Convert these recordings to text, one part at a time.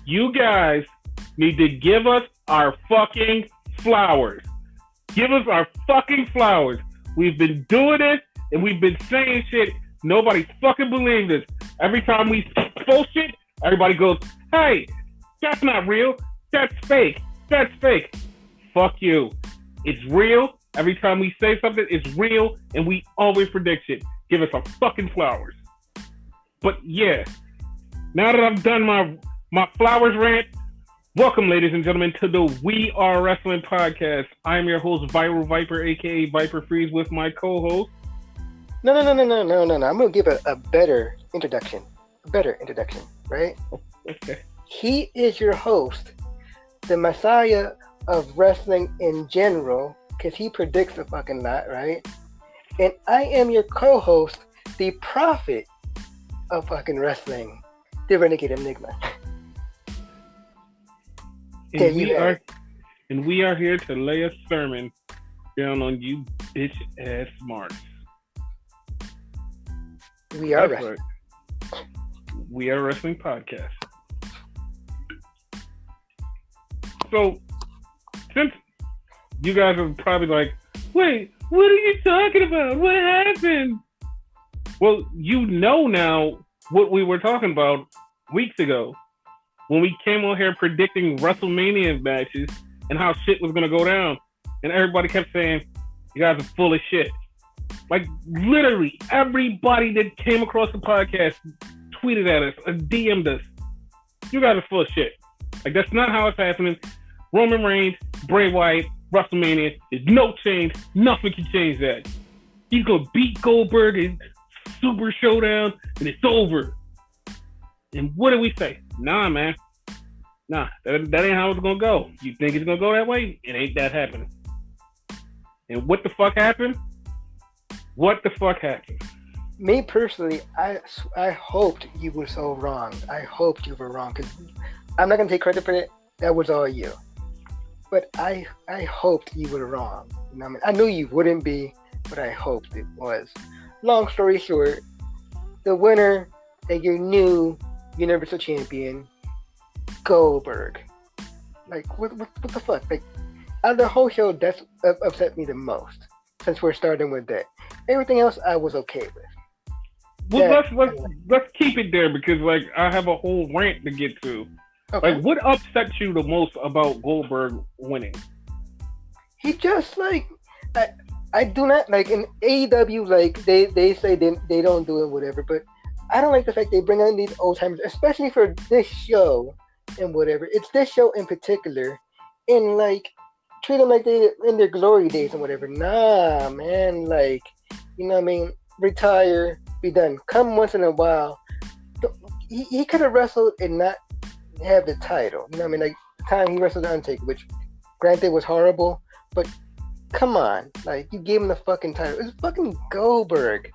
You guys need to give us our fucking flowers. Give us our fucking flowers. We've been doing it and we've been saying shit. Nobody fucking believes us. Every time we post shit, everybody goes, hey, that's not real. That's fake. That's fake. Fuck you. It's real. Every time we say something, it's real, and we always predict shit. Give us our fucking flowers. But yeah, now that I've done my flowers rant, welcome, ladies and gentlemen, to the We Are Wrestling podcast. I am your host, Viral Viper, aka Viper Freeze, with my co-host. No. I'm gonna give a better introduction. Right? Okay. He is your host, the messiah of wrestling in general, because he predicts a fucking lot, right? And I am your co-host, the prophet of fucking wrestling, the Renegade Enigma. And we are here to lay a sermon down on you bitch ass smarts. We are wrestling. Right. We Are Wrestling podcast. So, since you guys are probably like, wait, what are you talking about? What happened? Well, you know now what we were talking about weeks ago when we came on here predicting WrestleMania matches and how shit was going to go down. And everybody kept saying, you guys are full of shit. Like, literally, everybody that came across the podcast tweeted at us, DM'd us. You guys are full of shit. Like, that's not how it's happening. Roman Reigns, Bray Wyatt, WrestleMania, there's no change. Nothing can change that. He's going to beat Goldberg in Super Showdown, and it's over. And what do we say? Nah, man. Nah, that ain't how it's going to go. You think it's going to go that way? It ain't that happening. And what the fuck happened? What the fuck happened? Me personally, I hoped you were so wrong. I hoped you were wrong, because I'm not going to take credit for it. That was all you. But I hoped you were wrong. You know what I mean? I knew you wouldn't be, but I hoped it was. Long story short, the winner and your new Universal Champion, Goldberg. Like, what the fuck? Like, out of the whole show, that's upset me the most, since we're starting with that. Everything else I was okay with. Well, let's keep it there, because like I have a whole rant to get to. Okay. Like, what upsets you the most about Goldberg winning? He just like I do not like in AEW, like they say they don't do it, whatever, but I don't like the fact they bring on these old timers, especially for this show and whatever. It's this show in particular, and like treat them like they in their glory days and whatever. Nah, man, like, you know what I mean? Retire, be done. Come once in a while. He could have wrestled and not have the title. You know what I mean? Like the time he wrestled the Undertaker, which granted was horrible, but come on, like you gave him the fucking title. It's fucking Goldberg.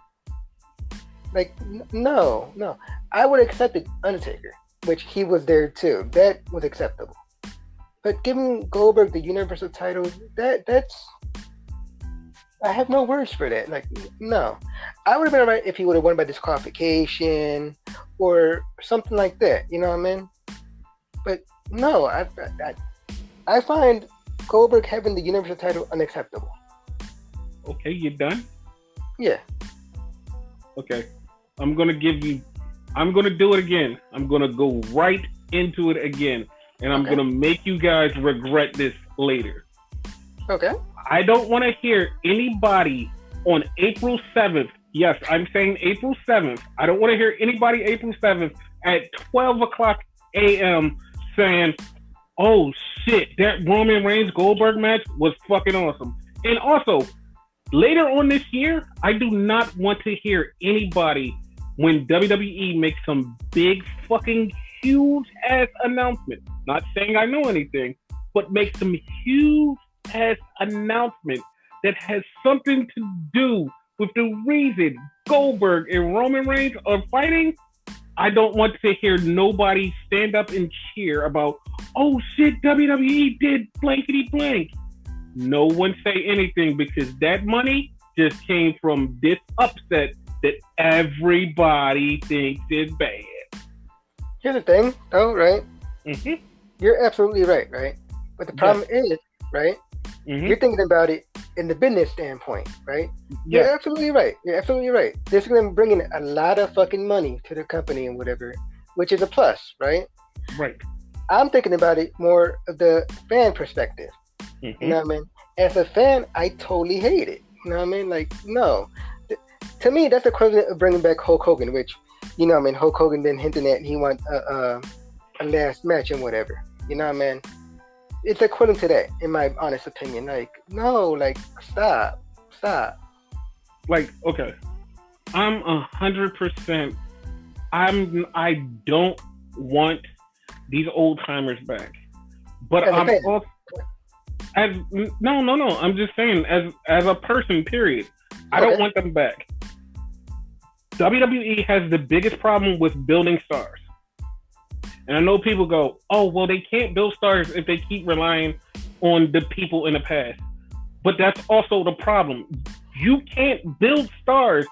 Like no, I would have accepted Undertaker, which he was there too. That was acceptable. But giving Goldberg the Universal title, that's I have no words for that. Like, no. I would have been alright if he would have won by disqualification or something like that. You know what I mean? But no, I find Goldberg having the Universal title unacceptable. Okay, you done? Yeah. Okay. I'm going to do it again. I'm going to go right into it again. And I'm going to make you guys regret this later. Okay. I don't want to hear anybody on April 7th. Yes, I'm saying April 7th. I don't want to hear anybody April 7th at 12 o'clock a.m. saying, oh shit, that Roman Reigns Goldberg match was fucking awesome. And also, later on this year, I do not want to hear anybody when WWE makes some big fucking huge ass announcement. Not saying I know anything, but make some huge ass announcement that has something to do with the reason Goldberg and Roman Reigns are fighting. I don't want to hear nobody stand up and cheer about, oh shit, WWE did blankety blank. No one say anything, because that money just came from this upset that everybody thinks is bad. Here's the thing, though, right? Mm-hmm. You're absolutely right, right? But the Yes. problem is, right? Mm-hmm. You're thinking about it in the business standpoint, right? You're Yes. absolutely right. You're absolutely right. This is going to bring in a lot of fucking money to the company and whatever, which is a plus, right? Right. I'm thinking about it more of the fan perspective. You Mm-hmm. know what I mean? As a fan, I totally hate it. You know what I mean? Like, no. To me, that's the equivalent of bringing back Hulk Hogan, which, you know what I mean? Hulk Hogan been hinting at he want a last match and whatever. You know what I mean? It's equivalent to that, in my honest opinion. Like, no, like, stop. Stop. Like, okay, I'm 100%. I don't want these old timers back, but As a I'm fan. also as no. I'm just saying, as a person, period. I don't Okay. want them back. WWE has the biggest problem with building stars. And I know people go, oh, well, they can't build stars if they keep relying on the people in the past. But that's also the problem. You can't build stars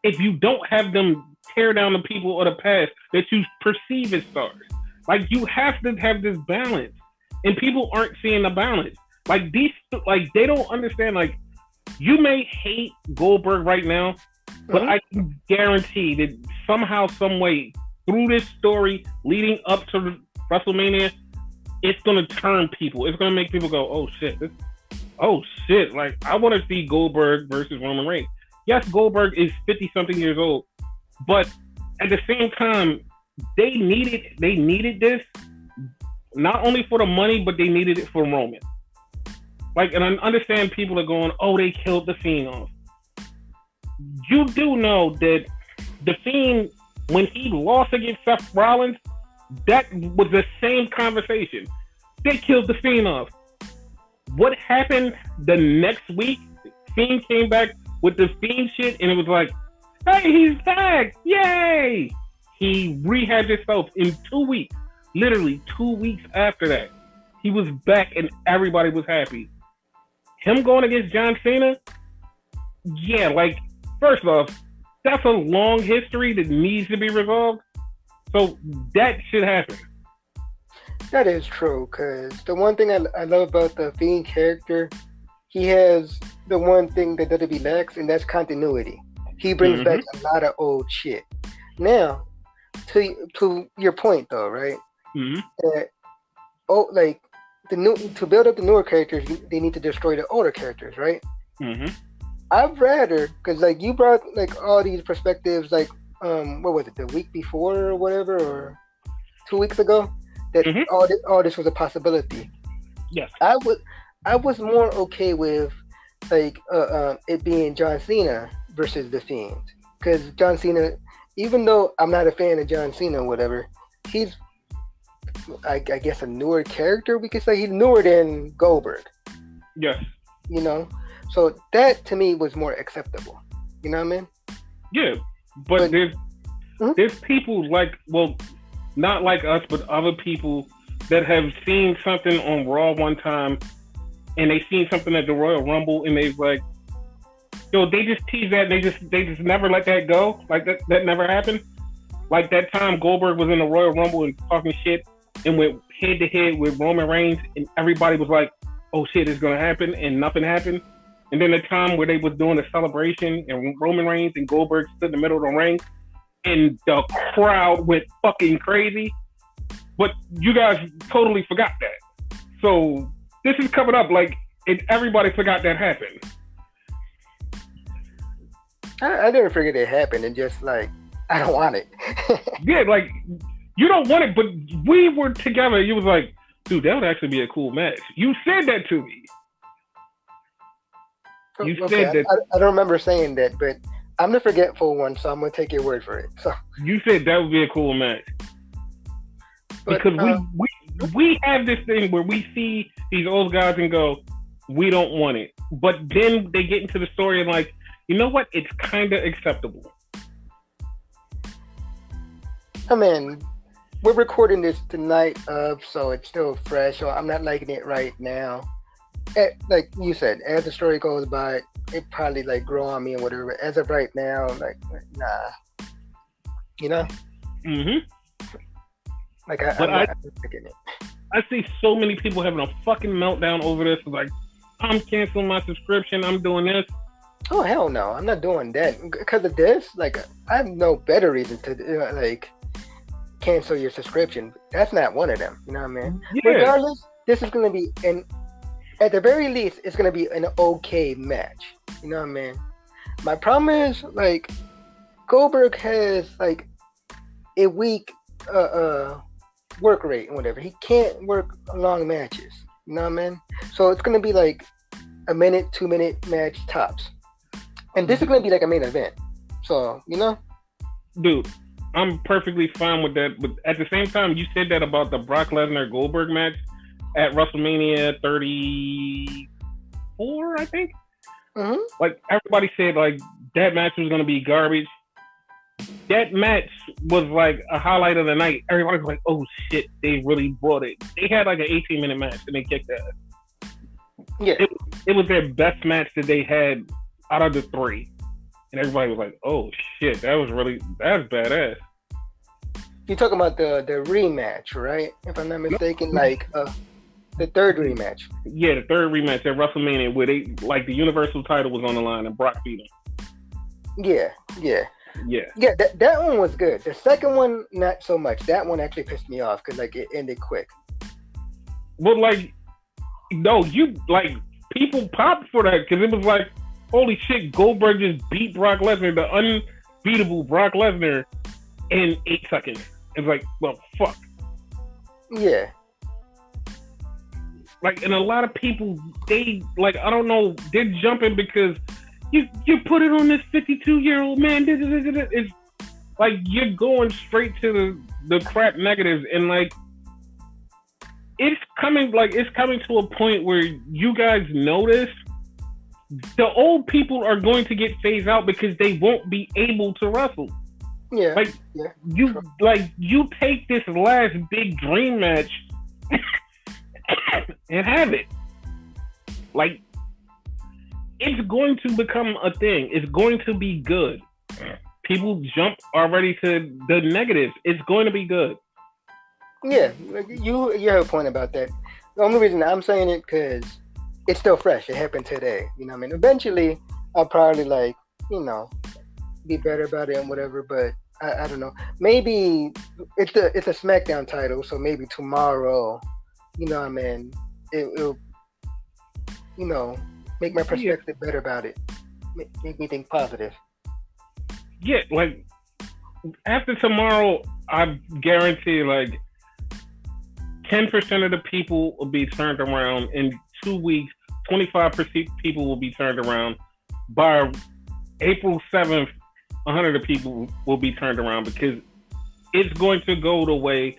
if you don't have them tear down the people of the past that you perceive as stars. Like, you have to have this balance. And people aren't seeing the balance. Like, they don't understand. Like, you may hate Goldberg right now, but Mm-hmm. I can guarantee that somehow, some way, through this story leading up to WrestleMania, it's gonna turn people. It's gonna make people go, "Oh shit! Oh shit!" Like, I want to see Goldberg versus Roman Reigns. Yes, Goldberg is 50 something years old, but at the same time, they needed this not only for the money, but they needed it for Roman. Like, and I understand people are going, "Oh, they killed the Fiend off." You do know that the Fiend, when he lost against Seth Rollins, that was the same conversation. They killed the Fiend off. What happened the next week? Fiend came back with the Fiend shit, and it was like, hey, he's back! Yay! He rehabbed himself in 2 weeks. Literally 2 weeks after that. He was back, and everybody was happy. Him going against John Cena? Yeah, like, first off, that's a long history that needs to be resolved. So that should happen. That is true, because the one thing I love about the Fiend character, he has the one thing that WWE lacks, and that's continuity. He brings back Mm-hmm. a lot of old shit. Now, to your point though, right? Mm-hmm. That like the new to build up the newer characters, they need to destroy the older characters, right? Mm-hmm. I'd rather, because like you brought like all these perspectives, like what was it, the week before or whatever, or 2 weeks ago, that Mm-hmm. all this was a possibility. Yes. I was more okay with like it being John Cena versus the Fiend, because John Cena, even though I'm not a fan of John Cena or whatever, he's I guess a newer character. We could say he's newer than Goldberg, Yes. you know. So that to me was more acceptable. You know what I mean? Yeah. But there's Mhm. there's people like, well, not like us, but other people that have seen something on Raw one time, and they seen something at the Royal Rumble, and they've like, yo, they just tease that, and they just never let that go. Like that never happened. Like that time Goldberg was in the Royal Rumble and talking shit and went head to head with Roman Reigns, and everybody was like, "Oh shit, it's gonna happen," and nothing happened. And then the time where they was doing a celebration and Roman Reigns and Goldberg stood in the middle of the ring, and the crowd went fucking crazy. But you guys totally forgot that. So this is coming up like, and everybody forgot that happened. I didn't forget it happened, and just like I don't want it. Yeah, like, you don't want it, but we were together. You was like, dude, that would actually be a cool match. You said that to me. You Okay, said that. I don't remember saying that, but I'm the forgetful one, so I'm gonna take your word for it. So, You said that would be a cool match but, because we have this thing where we see these old guys and go, we don't want it, but then they get into the story and like, you know what? It's kind of acceptable. I mean, we're recording this tonight, so it's still fresh. So I'm not liking it right now. Like you said, as the story goes by, it probably like grow on me and whatever. But as of right now, like nah, you know. Mm-hmm. Like But I'm not thinking it. I see so many people having a fucking meltdown over this. Like, I'm canceling my subscription. I'm doing this. Oh hell no! I'm not doing that because of this. Like I have no better reason to like cancel your subscription. That's not one of them. You know what I mean? Yeah. Regardless, this is gonna be at the very least, it's gonna be an okay match. You know what I mean? My problem is like Goldberg has like a weak work rate and whatever. He can't work long matches. You know what I mean? So it's gonna be like a minute, 2 minute match tops. And this is gonna be like a main event. So, you know? Dude, I'm perfectly fine with that. But at the same time, you said that about the Brock Lesnar Goldberg match at WrestleMania 34, I think. Mm-hmm. Like everybody said, like that match was gonna be garbage. That match was like a highlight of the night. Everybody was like, "Oh shit, they really brought it." They had like an 18-minute match and they kicked ass. Yeah, it was their best match that they had out of the three, and everybody was like, "Oh shit, that's badass." you're talking about the rematch, right? If I'm not mistaken, like the third rematch. Yeah, the third rematch at WrestleMania where they like the Universal title was on the line and Brock beat him. Yeah. Yeah. That one was good. The second one, not so much. That one actually pissed me off because like it ended quick. But like, no, people popped for that because it was like, holy shit, Goldberg just beat Brock Lesnar, the unbeatable Brock Lesnar, in 8 seconds. It's like, well, fuck. Yeah. Like, and a lot of people, they, like, I don't know, they're jumping because you put it on this 52-year-old man. It's like you're going straight to the crap negatives, and like it's coming to a point where you guys notice the old people are going to get phased out because they won't be able to wrestle. Yeah. Like you take this last big dream match and have it. Like, it's going to become a thing. It's going to be good. People jump already to the negatives. It's going to be good. Yeah, you have a point about that. The only reason I'm saying it because it's still fresh. It happened today. You know what I mean? Eventually, I'll probably be better about it and whatever. But I don't know. Maybe it's a SmackDown title, so maybe tomorrow, you know what I mean? It'll make my perspective better about it. Make me think positive. Yeah, like after tomorrow, I guarantee 10% of the people will be turned around in 2 weeks. 25% people will be turned around by April 7th. 100 of the people will be turned around because it's going to go the way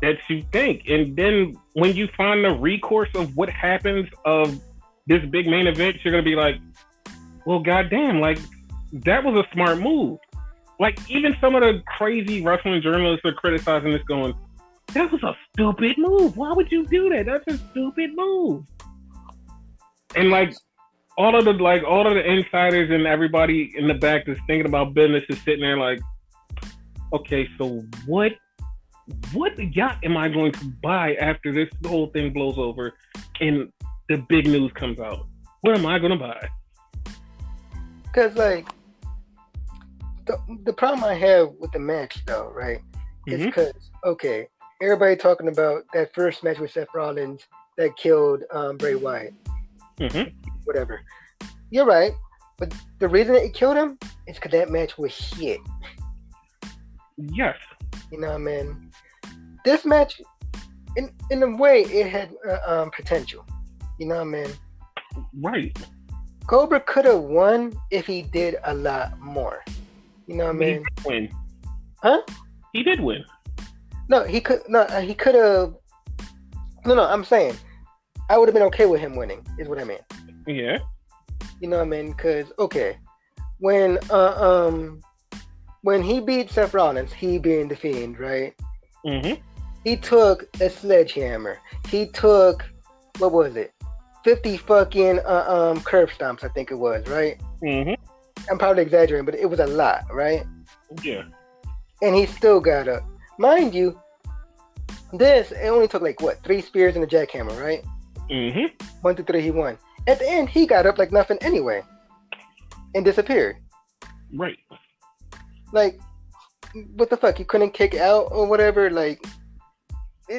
that you think. And then when you find the recourse of what happens of this big main event, you're going to be like, well, goddamn, that was a smart move. Like, even some of the crazy wrestling journalists are criticizing this going, that was a stupid move. Why would you do that? That's a stupid move. And all of the insiders and everybody in the back that's thinking about business is sitting there like, okay, so what yacht am I going to buy after this whole thing blows over and the big news comes out? What am I going to buy? Because the problem I have with the match though, right, is because everybody talking about that first match with Seth Rollins that killed Bray Wyatt. Whatever. You're right, but the reason it killed him is because that match was shit. Yes. You know what I mean? This match, in a way, it had potential. You know what I mean? Right. Goldberg could have won if he did a lot more. You know what I mean? He did win. Huh? He did win. No, he could. No, he could have. No. I'm saying I would have been okay with him winning. Is what I mean. Yeah. You know what I mean? Because when he beat Seth Rollins, he being the Fiend, right? He took a sledgehammer. He took, what was it? 50 fucking curb stomps, I think it was, right? I'm probably exaggerating, but it was a lot, right? Yeah. And he still got up. Mind you, This it only took like what 3 spears and a jackhammer, right? Mm-hmm. 1 to 3, he won. At the end, he got up like nothing anyway, and disappeared. Right. Like, what the fuck? You couldn't kick out or whatever. Like,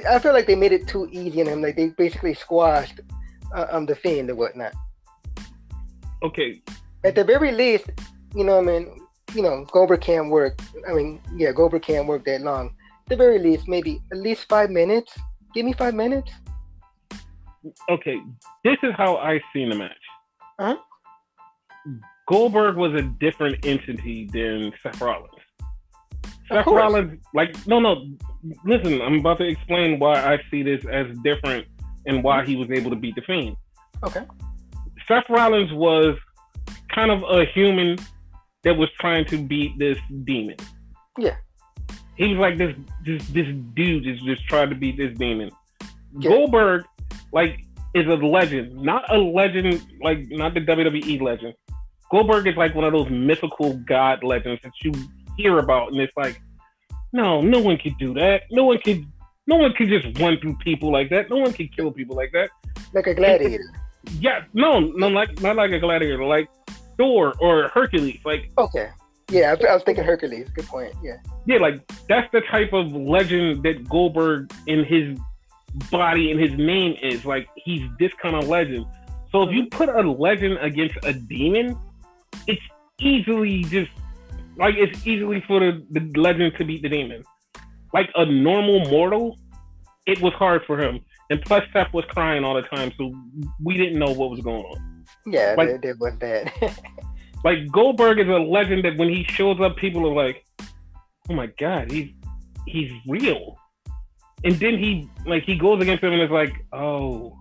I feel like they made it too easy on him. Like they basically squashed the Fiend and whatnot. Okay. At the very least, I mean, Goldberg can't work. I mean, yeah, Goldberg can't work that long. At the very least, maybe at least 5 minutes. Give me 5 minutes. Okay. This is how I seen the match. Uh-huh. Goldberg was a different entity than Seth Rollins. Seth Rollins, no. Listen, I'm about to explain why I see this as different and why he was able to beat the Fiend. Okay. Seth Rollins was kind of a human that was trying to beat this demon. Yeah. He was like this dude is just trying to beat this demon. Yeah. Goldberg, is a legend. Not a legend, not the WWE legend. Goldberg is like one of those mythical god legends that you hear about, and it's like, no one could do that. No one could just run through people like that. No one could kill people like that. Like a gladiator. Not like a gladiator, like Thor or Hercules. Okay. Yeah, I was thinking Hercules. Good point. Yeah. Yeah, that's the type of legend that Goldberg in his body and his name is. He's this kind of legend. So if you put a legend against a demon, it's easily for the legend to beat the demon. Like a normal mortal, it was hard for him. And plus, Seth was crying all the time, so we didn't know what was going on. Yeah, that was bad. Goldberg is a legend that when he shows up, people are like, "Oh my god, he's real." And then he goes against him, and it's like, oh,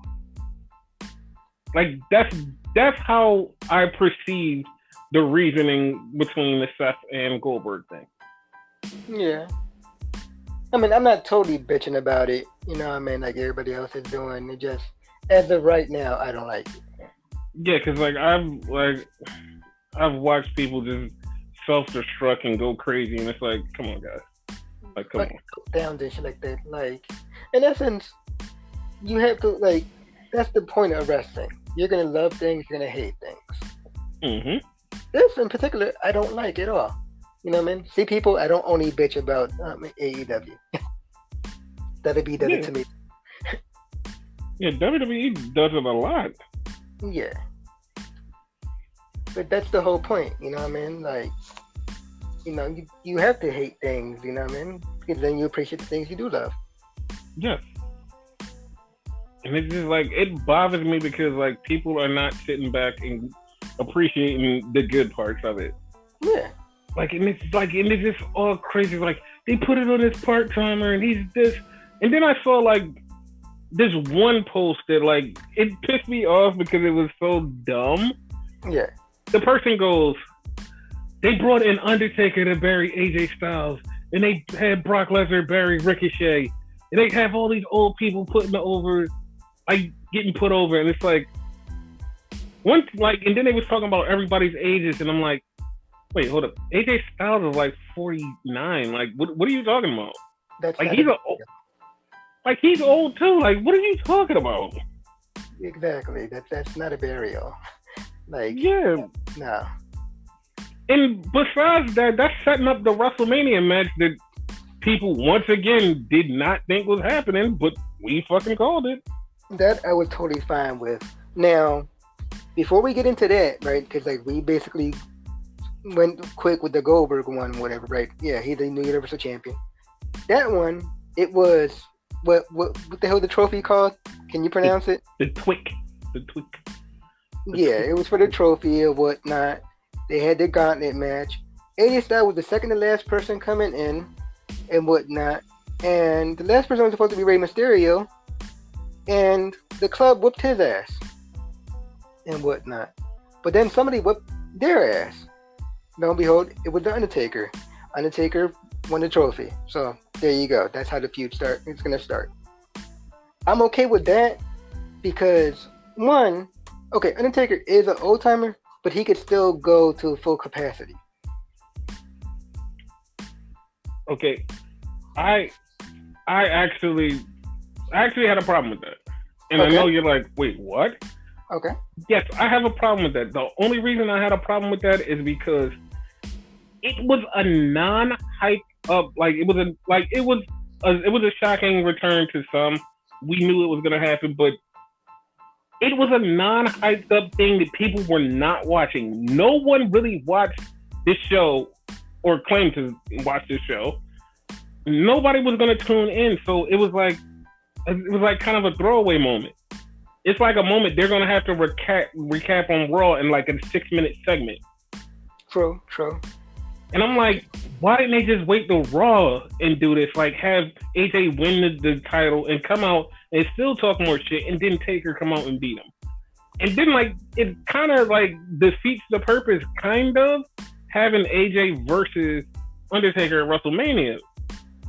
that's how I perceived the reasoning between the Seth and Goldberg thing. Yeah. I mean, I'm not totally bitching about it. I mean, like everybody else is doing. It just, as of right now, I don't like it. Yeah, because I've watched people just self-destruct and go crazy, and it's like, come on, guys. Come on. Down and shit like that. In essence, you have to, that's the point of wrestling. You're going to love things, you're going to hate things. Mm-hmm. This in particular, I don't like at all. You know what I mean? See, people, I don't only bitch about AEW. WWE does it to me. Yeah, WWE does it a lot. Yeah. But that's the whole point, you know what I mean? You have to hate things, you know what I mean? Because then you appreciate the things you do love. Yes. And it's just it bothers me because people are not sitting back and appreciating the good parts of it. Yeah. And it's just all crazy. They put it on this part-timer and he's this. And then I saw this one post that it pissed me off because it was so dumb. Yeah. The person goes, they brought in Undertaker to bury AJ Styles, and they had Brock Lesnar bury Ricochet, and they have all these old people getting put over, and it's and then they was talking about everybody's ages, and I'm like, wait, hold up, AJ Styles is 49. What are you talking about? That's he's old too. What are you talking about? Exactly. That's not a burial. Yeah. No. And besides that, that's setting up the WrestleMania match that people once again did not think was happening, but we fucking called it. That I was totally fine with. Now, before we get into that, right? Because we basically went quick with the Goldberg one, whatever, right? Yeah, he's the new Universal Champion. That one, it was what the hell the trophy called? Can you pronounce it? The Twick. Yeah, it was for the trophy or whatnot. They had their gauntlet match. AJ Styles was the second to last person coming in and whatnot. And the last person was supposed to be Rey Mysterio. And the club whooped his ass and whatnot. But then somebody whooped their ass. Lo and behold, it was the Undertaker. Undertaker won the trophy. So there you go. That's how the feud it's going to start. I'm okay with that because, one, okay, Undertaker is an old timer, but he could still go to full capacity. Okay, I I actually had a problem with that. And I know you're like, wait, what? Okay. Yes, I have a problem with that. The only reason I had a problem with that is because it was a non-hype up, like it was a shocking return to some. We knew it was gonna happen, but it was a non-hyped up thing that people were not watching. No one really watched this show or claimed to watch this show. Nobody was gonna tune in, so it was like kind of a throwaway moment. It's like a moment they're gonna have to recap on Raw in like a 6-minute segment. True. And I'm like, why didn't they just wait till Raw and do this? Like, have AJ win the title and come out and still talk more shit, and then Taker come out and beat him. And then, like, it kind of, like, defeats the purpose, kind of, having AJ versus Undertaker at WrestleMania.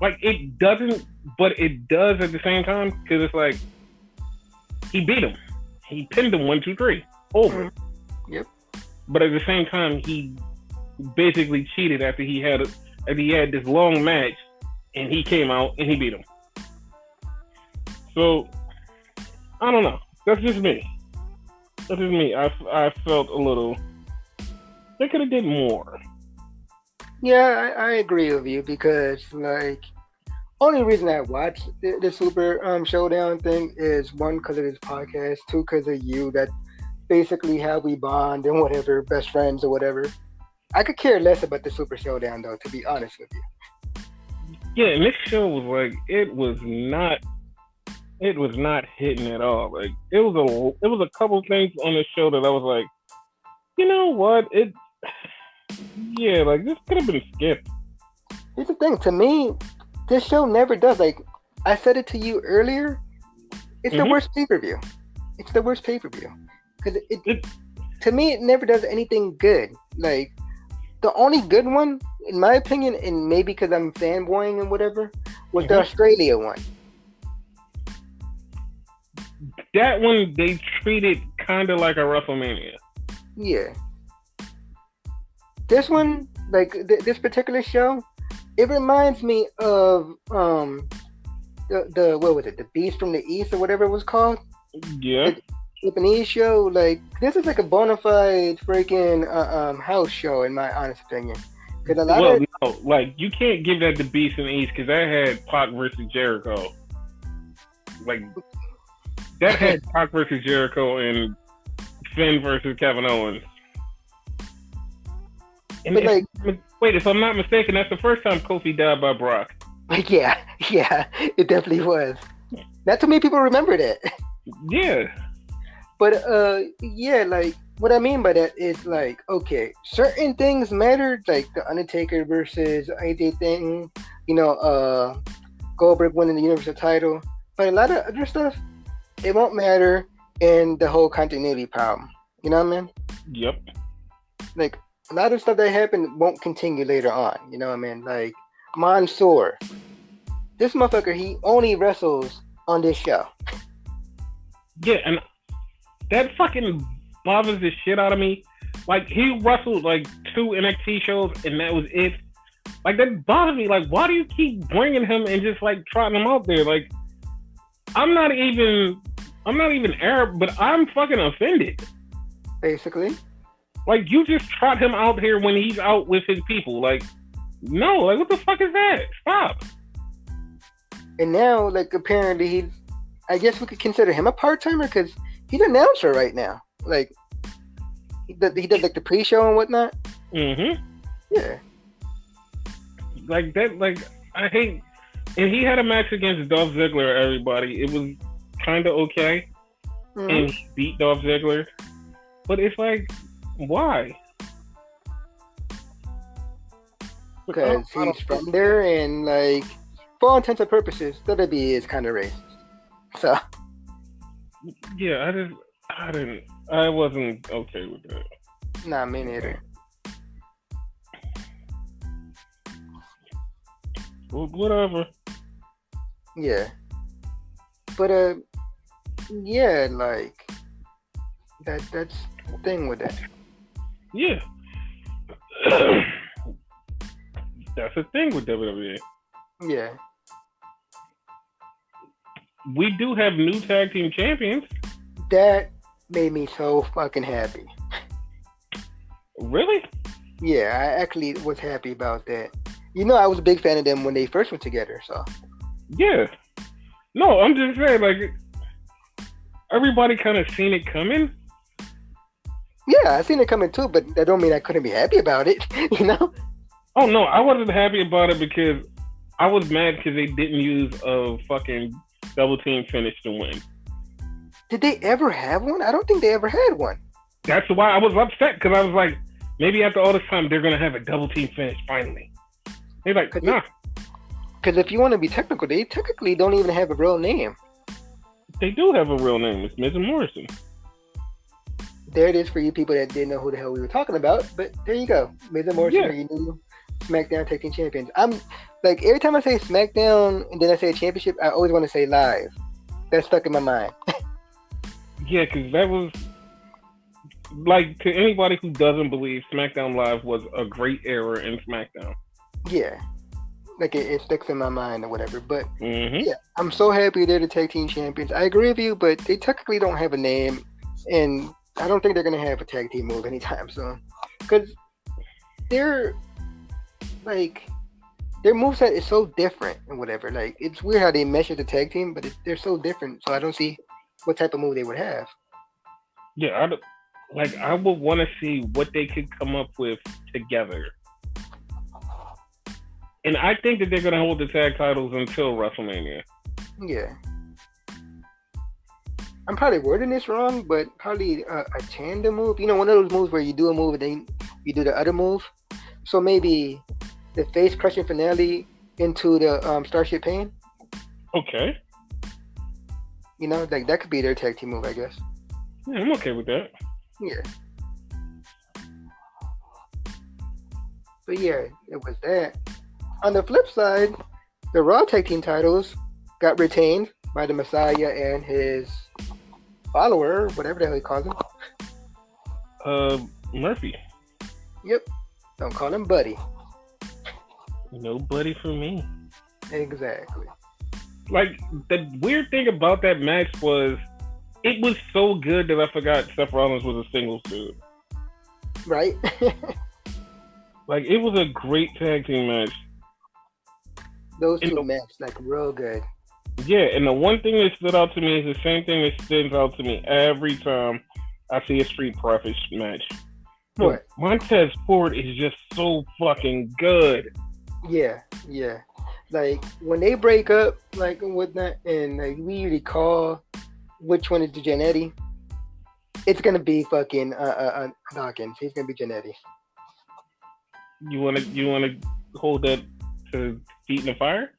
Like, it doesn't, but it does at the same time, because it's like, he beat him. He pinned him 1, 2, 3. Over. Yep. But at the same time, he basically cheated after he had this long match, and he came out and he beat him. So I don't know. That's just me. I felt a little. They could have did more. Yeah, I agree with you because like only reason I watched the Super Showdown thing is one because of this podcast, two because of you. That basically how we bond and whatever, best friends or whatever. I could care less about the Super Showdown though, to be honest with you. Yeah, and this show was like it was not hitting at all. Like it was a couple things on the show that I was like, you know what? Like this could have been skipped. Here's the thing, to me, this show never does. Like I said it to you earlier, it's the worst pay-per-view. It's the worst pay-per-view because it to me it never does anything good. Like the only good one, in my opinion, and maybe because I'm fanboying and whatever, was the Australia one. That one they treated kind of like a WrestleMania. Yeah. This one, like this particular show, it reminds me of the what was it, the Beast from the East or whatever it was called. Yeah. The Japanese show. Like this is like a bona fide freaking house show in my honest opinion. Because no, like you can't give that to Beast from the East because that had Pac versus Jericho. Like that had Pac versus Jericho and Finn versus Kevin Owens. And but like, wait, if I'm not mistaken, that's the first time Kofi died by Brock. Yeah, it definitely was. Not too many people remember that. Yeah. But yeah, like what I mean by that is like, okay, certain things mattered, like the Undertaker versus AJ thing, you know, Goldberg winning the Universal title. But a lot of other stuff, it won't matter in the whole continuity problem. You know what I mean? Yep. Like a lot of stuff that happened won't continue later on. You know what I mean? Like Mansoor. This motherfucker, he only wrestles on this show. Yeah, and that fucking bothers the shit out of me. Like, he wrestled, like, 2 NXT shows, and that was it. Like, that bothers me. Like, why do you keep bringing him and just, like, trotting him out there? Like, I'm not even Arab, but I'm fucking offended. Basically. Like, you just trot him out here when he's out with his people. Like, no, like, what the fuck is that? Stop. And now, like, apparently I guess we could consider him a part-timer because he's an announcer right now. Like, he does like, the pre-show and whatnot. Mm-hmm. Yeah. Like, that, like, I hate... And he had a match against Dolph Ziggler, everybody. It was kind of okay. Mm-hmm. And he beat Dolph Ziggler. But it's like... Why? Because he's from there, and like, for all intents and purposes, WWE is kind of racist. So. Yeah, I wasn't okay with that. Nah, me neither. Well, whatever. Yeah. But yeah, like that's the thing with that. Yeah. That's the thing with WWE. Yeah. we do have new tag team champions. That made me so fucking happy. Really? Yeah, I actually was happy about that. You know, I was a big fan of them when they first went together. So Yeah. No, I'm just saying, like, everybody kind of seen it coming. yeah, I seen it coming too, but that don't mean I couldn't be happy about it. You know? Oh no, I wasn't happy about it because I was mad because they didn't use a fucking double team finish to win. Did they ever have one? I don't think they ever had one. That's why I was upset because I was like, maybe after all this time they're gonna have a double team finish finally. They're like, nah. Because if you want to be technical, they technically don't even have a real name. They do have a real name. It's Miz and Morrison. There it is for you people that didn't know who the hell we were talking about. But there you go. Miz and Morrison are your new SmackDown Tag Team Champions. I'm like, every time I say SmackDown and then I say championship, I always want to say live. That's stuck in my mind. Yeah, because that was like, to anybody who doesn't believe, SmackDown Live was a great era in SmackDown. Yeah. Like it sticks in my mind or whatever. But Mm-hmm. yeah, I'm so happy they're the tag team champions. I agree with you, but they technically don't have a name, and I don't think they're gonna have a tag team move anytime soon. Because they're like their moveset is so different and whatever. Like it's weird how they measure the tag team, but they're so different. So I don't see what type of move they would have. Yeah, I would want to see what they could come up with together. And I think that they're going to hold the tag titles until WrestleMania. Yeah. I'm probably wording this wrong, but probably a tandem move. You know, one of those moves where you do a move and then you do the other move. So maybe the face crushing finale into the Starship Pain. Okay. You know, like that could be their tag team move, I guess. Yeah, I'm okay with that. Yeah. But yeah, it was that. On the flip side, the Raw tag team titles got retained by the Messiah and his follower, whatever the hell he calls him. Murphy. Yep. Don't call him Buddy. No buddy for me. Exactly. Like, the weird thing about that match was it was so good that I forgot Seth Rollins was a singles dude. Right? Like, it was a great tag team match. Those two matches, like, real good. Yeah, and the one thing that stood out to me is the same thing that stands out to me every time I see a Street Profits match. What? Montez Ford is just so fucking good. Yeah. Like, when they break up, like, and whatnot, and like, we usually call which one is the Jannetty, it's gonna be fucking Dawkins. He's gonna be Jannetty. You wanna hold that to feet in the fire?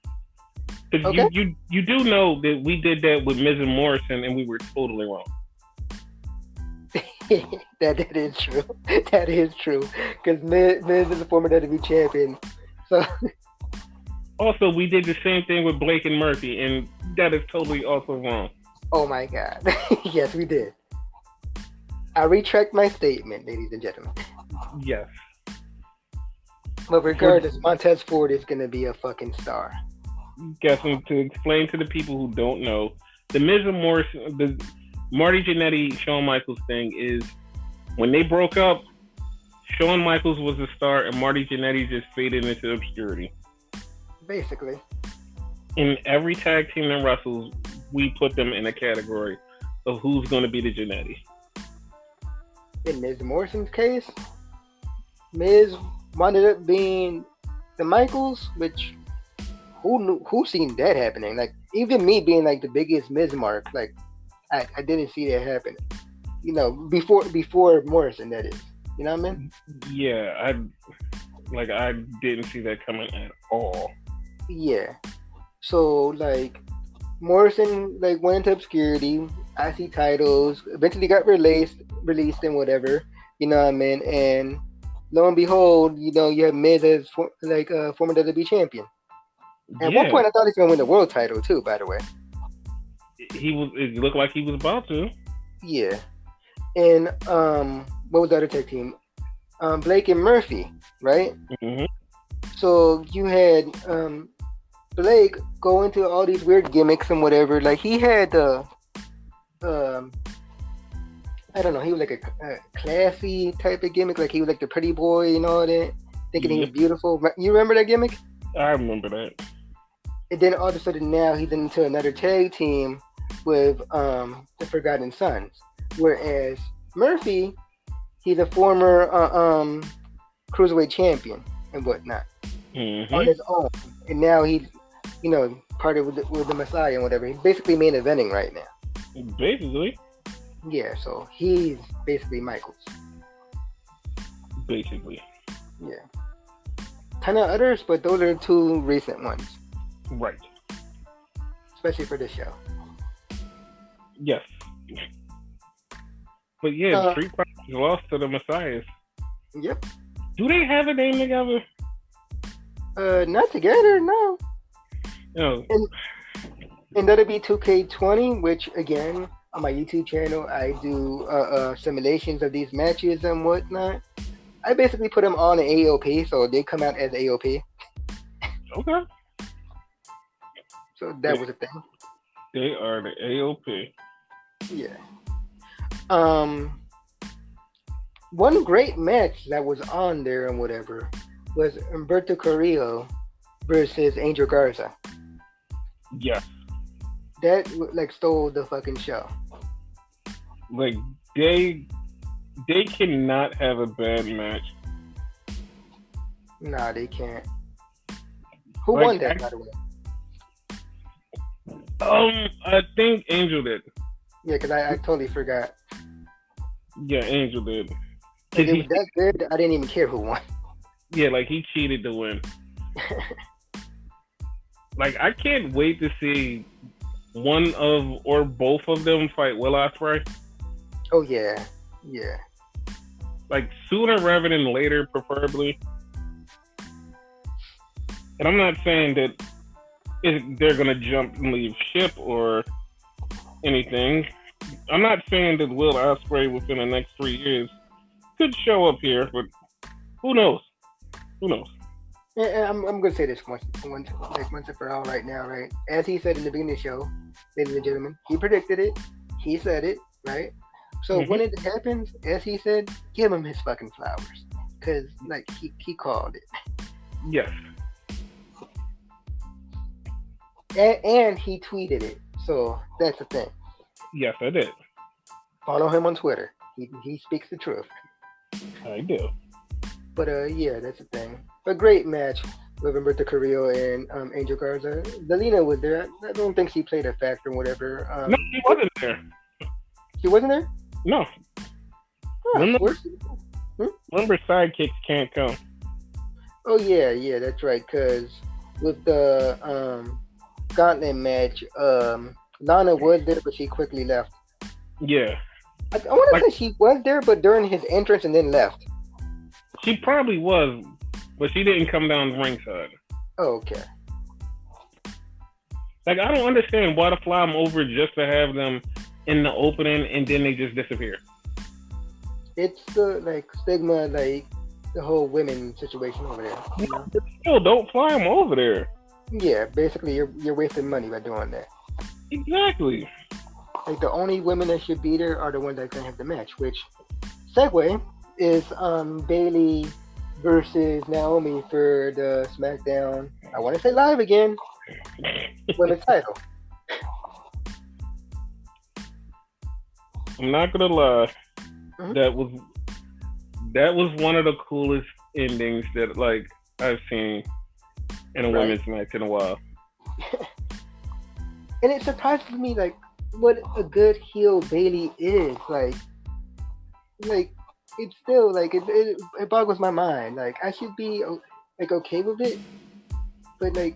Because okay. you do know that we did that with Miz and Morrison, and we were totally wrong. that is true. That is true. Because Miz is a former WWE champion. So. Also, we did the same thing with Blake and Murphy, and that is totally also wrong. Oh my God. Yes, we did. I retract my statement, ladies and gentlemen. Yes. But regardless, Montez Ford is going to be a fucking star. Guessing to explain to the people who don't know, the Miz and Morrison, the Marty Jannetty, Shawn Michaels thing is when they broke up, Shawn Michaels was the star and Marty Jannetty just faded into obscurity. Basically. In every tag team that wrestles, we put them in a category of who's going to be the Jannetty. In Miz Morrison's case, Miz wound up being the Michaels, which who seen that happening? Like, even me being like the biggest Miz mark, like I didn't see that happen. You know, before Morrison, that is. You know what I mean? Yeah, I didn't see that coming at all. Yeah. So like Morrison like went into obscurity, IC titles, eventually got released and whatever. You know what I mean? And lo and behold, you know, you have Miz as former WWE champion. At one point, I thought he was gonna win the world title too. By the way, It looked like he was about to. Yeah. And what was the other tag team? Blake and Murphy, right? Mm-hmm. So you had Blake go into all these weird gimmicks and whatever. Like he had um, I don't know, he was like a classy type of gimmick. Like he was like the pretty boy and all that, thinking he was Yep, beautiful. You remember that gimmick? I remember that. And then all of a sudden now he's into another tag team with the Forgotten Sons. Whereas Murphy, he's a former cruiserweight champion and whatnot on his own, and now he's part of with the Messiah and whatever. He's basically main eventing right now. Basically. Yeah, so he's basically Michaels. Basically. Yeah, ton of others, but those are two recent ones, Right. especially for this show. Yes. But yeah, Street Profits lost to the Messiahs. Yep. Do they have a name together? Not together, no. No. And that'll be 2K20, which again on my YouTube channel I do simulations of these matches and whatnot. I basically put them on an AOP, so they come out as AOP. Okay. So that was a thing. They are the AOP. Yeah. One great match that was on there and whatever was Humberto Carrillo versus Angel Garza. Yes. That like stole the fucking show. Like they cannot have a bad match. Nah, they can't. Who Like, won that, by the way? I think Angel did. Yeah, because I totally forgot. Yeah, Angel did. Like, it was that good, I didn't even care who won. Yeah, like he cheated to win. Like I can't wait to see one of or both of them fight Will Ospreay. Oh yeah, yeah. Like sooner rather than later, preferably. And I'm not saying that they're gonna jump and leave ship or anything. I'm not saying that Will Ospreay within the next 3 years could show up here, but who knows? Who knows? And I'm gonna say this once and for all right now, right? As he said in the beginning of the show, ladies and gentlemen, he predicted it. He said it, right? So when it happens, as he said, give him his fucking flowers, cause like he called it. Yes. And he tweeted it. So that's the thing. Yes, I did. Follow him on Twitter. He speaks the truth. I do. But yeah, that's the thing. A great match with Humberto Carrillo and Angel Garza. Zelina was there. I don't think she played a factor or whatever. No, he wasn't there. She wasn't there? No. Remember, sidekicks can't come. Oh yeah, that's right. Cause with the Gauntlet match, Lana was there, but she quickly left. Yeah. I want to say she was there, but during his entrance and then left. She probably was, but she didn't come down ringside. Oh, okay. Like, I don't understand why to fly them over just to have them in the opening and then they just disappear. It's the like stigma, like the whole women situation over there. You know? Still, don't fly them over there. Yeah, basically you're wasting money by doing that. Exactly. Like the only women that should be there are the ones that can have the match. Which segue is Bayley versus Naomi for the SmackDown. I want to say live again. Women's title. I'm not gonna lie. Mm-hmm. That was one of the coolest endings that like I've seen in a women's match in a while. And it surprises me like what a good heel Bayley is. Like it's still like it boggles my mind. Like I should be like okay with it, but like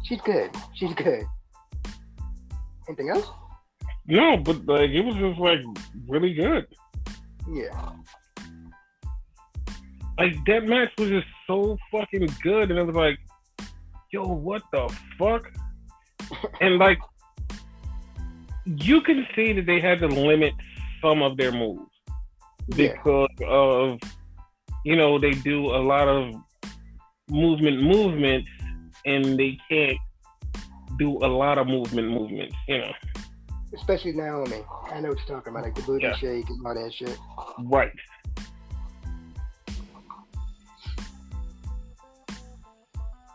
she's good. She's good. Anything else? No, but like it was just like really good. Yeah. Like that match was just so fucking good, and it was like, yo, what the fuck? And like, you can see that they had to limit some of their moves because of, they do a lot of movements, and they can't do a lot of movements, you know. Especially Naomi. I know what you're talking about, like the booty Yeah. shake and all that shit. Right.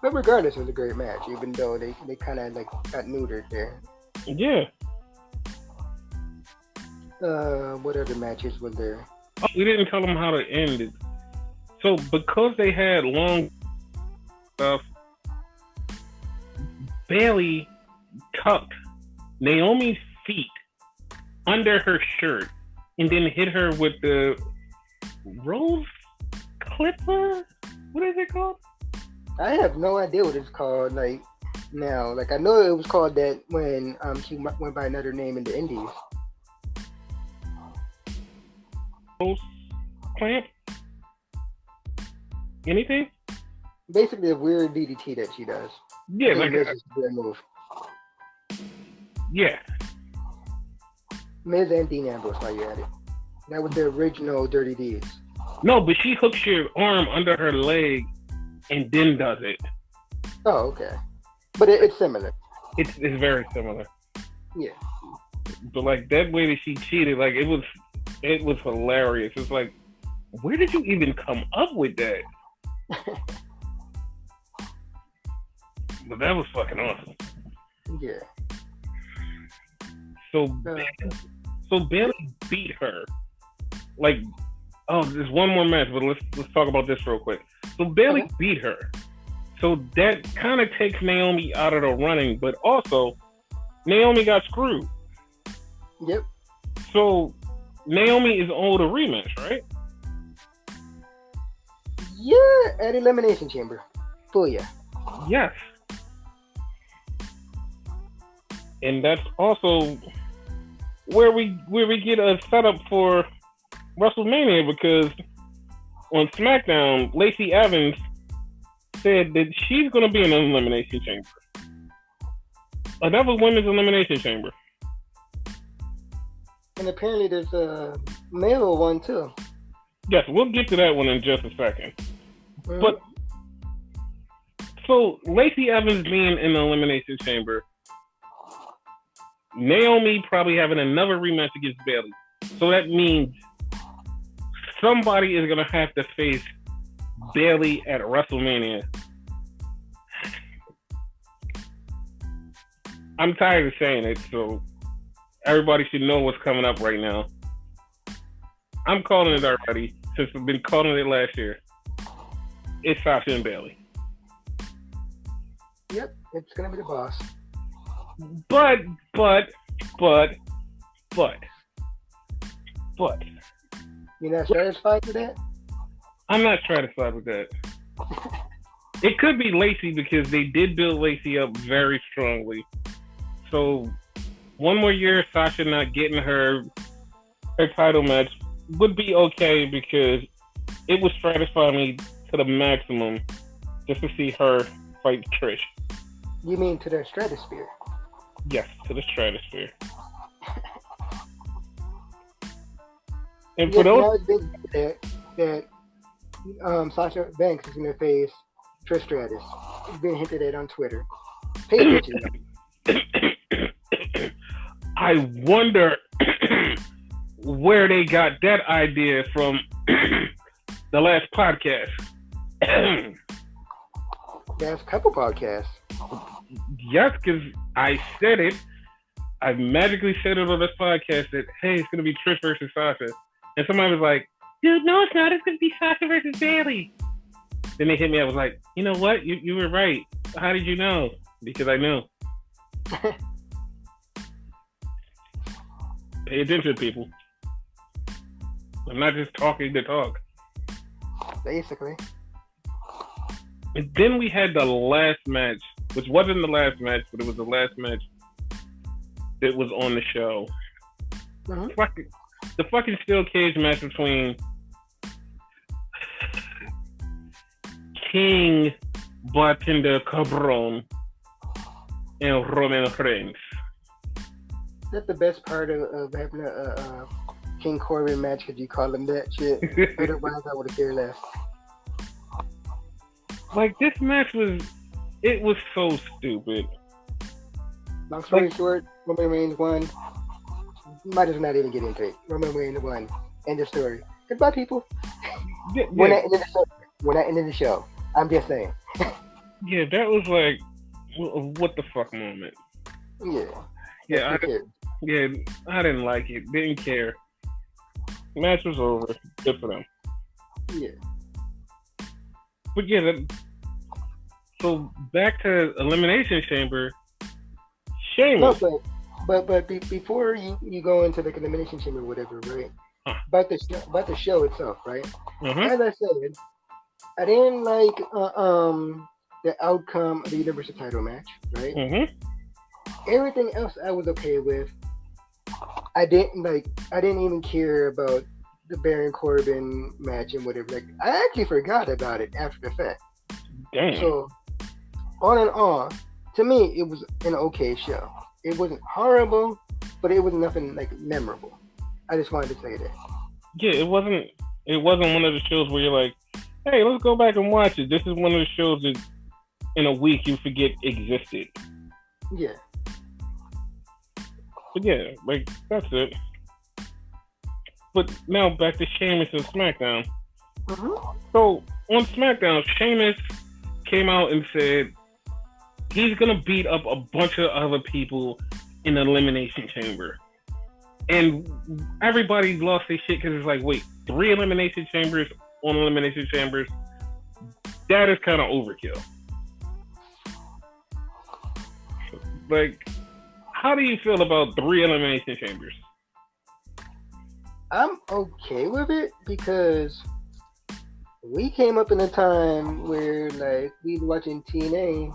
But regardless, it was a great match, even though they kind of like got neutered there. Yeah. What other matches were there? Oh, we didn't tell them how to end it. So because they had long stuff, Bayley tucked Naomi's feet under her shirt and then hit her with the rose clipper. What is it called? I have no idea what it's called. Like now, like I know it was called that when she went by another name in the Indies. Rose clamp? Anything? Basically, a weird DDT that she does. Yeah, like Miz is a good move. yeah. Miz and Dean Ambrose while you're at it. That was the original Dirty Deeds. No, but she hooks your arm under her leg and then does it. Oh, okay. But it's similar. It's very similar. Yeah. But like that way that she cheated, like it was hilarious. It's like, where did you even come up with that? But that was fucking awesome. Yeah. So Bayley beat her. Like, oh, there's one more match, but let's talk about this real quick. So Bayley beat her. So that kind of takes Naomi out of the running, but also Naomi got screwed. Yep. So Naomi is owed a rematch, right? Yeah, at Elimination Chamber. Booyah. Yes. And that's also where we get a setup for WrestleMania, because on SmackDown, Lacey Evans said that she's going to be in an Elimination Chamber. Another women's Elimination Chamber. And apparently there's a male one too. Yes, we'll get to that one in just a second. Mm-hmm. But so Lacey Evans being in the Elimination Chamber, Naomi probably having another rematch against Bayley. So that means somebody is going to have to face Bayley at WrestleMania. I'm tired of saying it, so everybody should know what's coming up right now. I'm calling it already, since I've been calling it last year. It's Sasha and Bayley. Yep, it's gonna be the boss. But. You're not satisfied with that? I'm not satisfied with that. It could be Lacey, because they did build Lacey up very strongly. So one more year, Sasha not getting her title match would be okay, because it would satisfy me to the maximum just to see her fight Trish. You mean to the stratosphere? Yes, to the stratosphere. And for those, now it's been that Sasha Banks is going to face Trish Stratus. It's been hinted at on Twitter. Pay attention. I wonder where they got that idea from. The last podcast. That's a couple podcasts. Yes, because I said it. I magically said it on this podcast that, hey, it's going to be Trish versus Sasha. And somebody was like, dude, no, it's not. It's going to be Sasha versus Bayley. Then they hit me. I was like, you know what? You were right. How did you know? Because I knew. Pay attention, people. I'm not just talking to talk. Basically. And then we had the last match, which wasn't the last match, but it was the last match that was on the show. Mm-hmm. The fucking steel cage match between King Bartender Cabron and Roman Reigns. That's the best part of having a King Corbin match, because you call him that shit. Otherwise, I would have cared less. Like, this match was so stupid. Long story short, Roman Reigns won. Might as well not even get into it. Roman Reigns won. End of story. Goodbye, people. Yeah, We're not ending the show. We're not ending the show. I'm just saying. yeah, that was like, what the fuck moment. Yeah. Yeah, I didn't like it. Didn't care. Match was over. Good for them. Yeah. But yeah, so back to Elimination Chamber. Sheamus. No, but before you go into the Elimination Chamber or whatever, right? About the show itself, right? As I said, I didn't like the outcome of the Universal Title match, right? Everything else I was okay with. I didn't even care about the Baron Corbin match and whatever. Like, I actually forgot about it after the fact. Damn. So, on and on, to me, it was an okay show. It wasn't horrible, but it was nothing like memorable. I just wanted to say that. Yeah, it wasn't one of the shows where you're like, hey, let's go back and watch it. This is one of the shows that in a week you forget existed. Yeah. But yeah, like, that's it. But now back to Sheamus and SmackDown. So on SmackDown, Sheamus came out and said he's gonna beat up a bunch of other people in the Elimination Chamber. And everybody lost their shit because it's like, wait, 3 Elimination Chambers on Elimination Chambers? That is kind of overkill. Like, how do you feel about 3 Elimination Chambers? I'm okay with it because we came up in a time where, like, we were watching TNA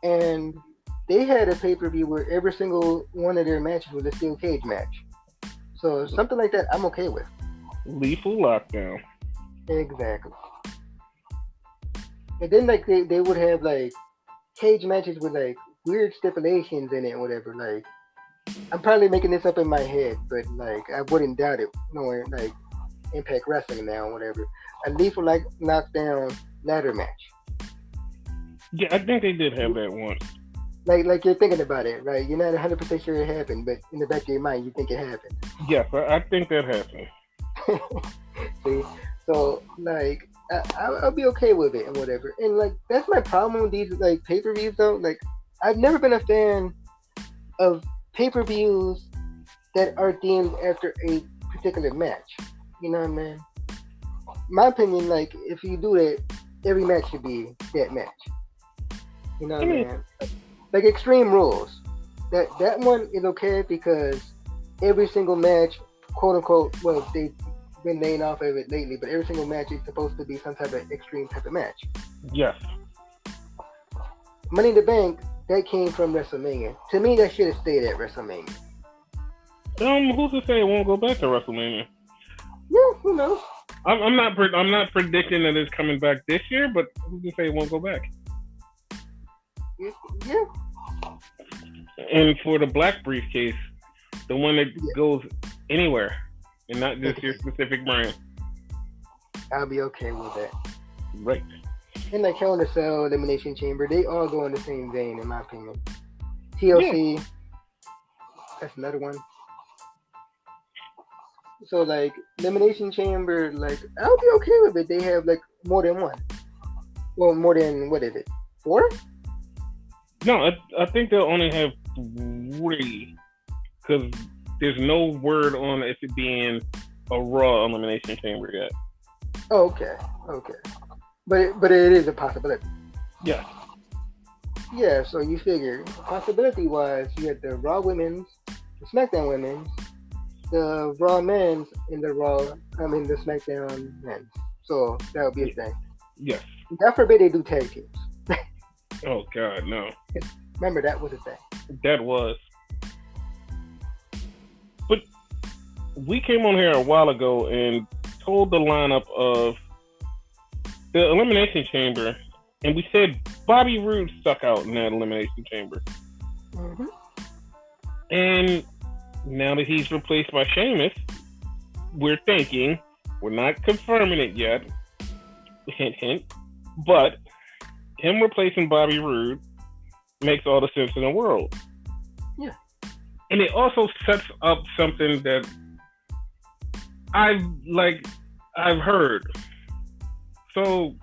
and they had a pay-per-view where every single one of their matches was a steel cage match. So something like that, I'm okay with. Lethal Lockdown. Exactly. And then, like, they would have, like, cage matches with, like, weird stipulations in it or whatever. Like, I'm probably making this up in my head, but, like, I wouldn't doubt it knowing, like, Impact Wrestling now or whatever. A lethal, like, knockdown ladder match. Yeah, I think they did have that once. Like you're thinking about it, right? You're not 100% sure it happened, but in the back of your mind, you think it happened. Yes, I think that happened. See? So, like, I'll be okay with it and whatever. And, like, that's my problem with these, like, pay-per-views, though. Like, I've never been a fan of pay-per-views that are themed after a particular match. You know what I mean? My opinion, like, if you do that, every match should be that match. You know what I mean? Like Extreme Rules. That one is okay because every single match, quote unquote, well, they've been laying off of it lately, but every single match is supposed to be some type of extreme type of match. Yes. Money in the Bank, that came from WrestleMania. To me, that should have stayed at WrestleMania. Who's to say it won't go back to WrestleMania? Yeah, who knows? I'm not predicting that it's coming back this year, but who's to say it won't go back? Yeah. And for the black briefcase, the one that goes anywhere and not just your specific brand. I'll be okay with that. Right. And like Hell in a Cell, Elimination Chamber, they all go in the same vein, in my opinion. TLC, that's another one. So, like, Elimination Chamber, like, I'll be okay with it. They have, like, more than one. Well, more than, what is it, 4? No, I think they'll only have 3 because there's no word on it being a Raw Elimination Chamber yet. Oh, okay. But it is a possibility. Yeah. Yeah, so you figure, possibility-wise, you had the Raw Women's, the SmackDown Women's, the Raw Men's, and the SmackDown Men's. So that would be a thing. Yes. God forbid they do tag teams. Oh, God, no. Remember, that was a thing. That was. But we came on here a while ago and told the lineup of the Elimination Chamber, and we said Bobby Roode stuck out in that Elimination Chamber. Mm-hmm. And now that he's replaced by Sheamus, we're thinking, we're not confirming it yet, hint, hint, but him replacing Bobby Roode makes all the sense in the world. and it also sets up something that I've like I've heard. So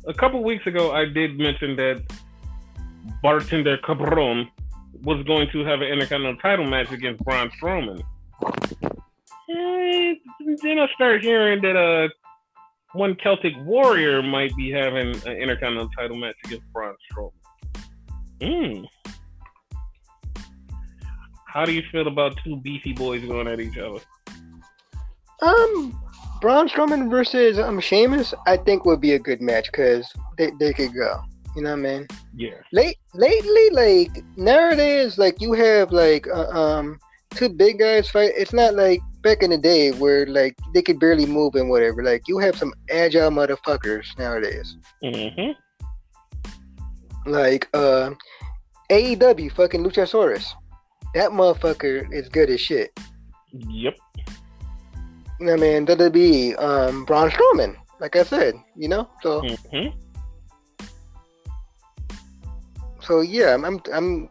a couple weeks ago, I did mention that Bartender Cabron was going to have an Intercontinental title match against Braun Strowman. And then I start hearing that one Celtic Warrior might be having an Intercontinental title match against Braun Strowman. How do you feel about two beefy boys going at each other? Braun Strowman versus Sheamus, I think would be a good match because they could go. You know what I mean? Yeah. Lately, like nowadays, like you have like two big guys fight. It's not like back in the day where like they could barely move and whatever. Like you have some agile motherfuckers nowadays. Mm-hmm. Like AEW fucking Luchasaurus. That motherfucker is good as shit. Yep. You know what I mean? WWE, Braun Strowman, like I said, you know? So So yeah, I'm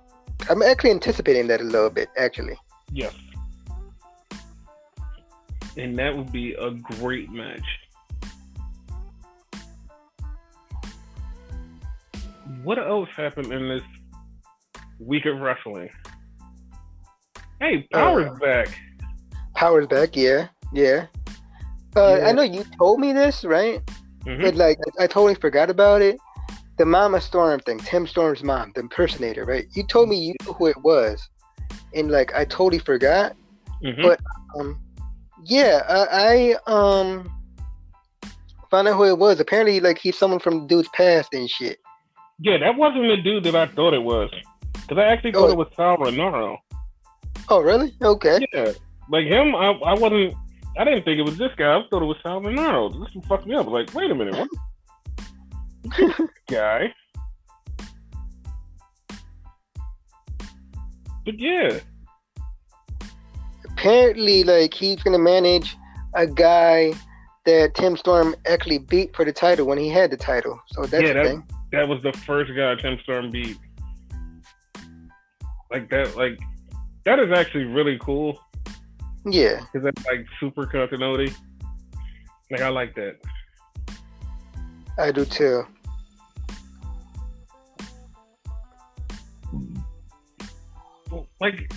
actually anticipating that a little bit, actually. Yes. And that would be a great match. What else happened in this week of wrestling? Hey, Power's back. Power's back, yeah. I know you told me this, right? Mm-hmm. But like, I totally forgot about it. The Mama Storm thing, Tim Storm's mom, the impersonator, right? You told me you knew who it was, and like, I totally forgot. Mm-hmm. But yeah, I found out who it was. Apparently, like, he's someone from the dude's past and shit. Yeah, that wasn't the dude that I thought it was. Because I actually thought it was Sal Rinauro. Oh, really? Okay. Yeah. Like him, I didn't think it was this guy. I thought it was Sal Rinauro. This one fucked me up. Like, wait a minute, what? Guy. But yeah. Apparently, like, he's gonna manage a guy that Tim Storm actually beat for the title when he had the title. So that's the thing. That was the first guy Tim Storm beat. That is actually really cool. Yeah. Because that's like super continuity. Like, I like that. I do too. Like,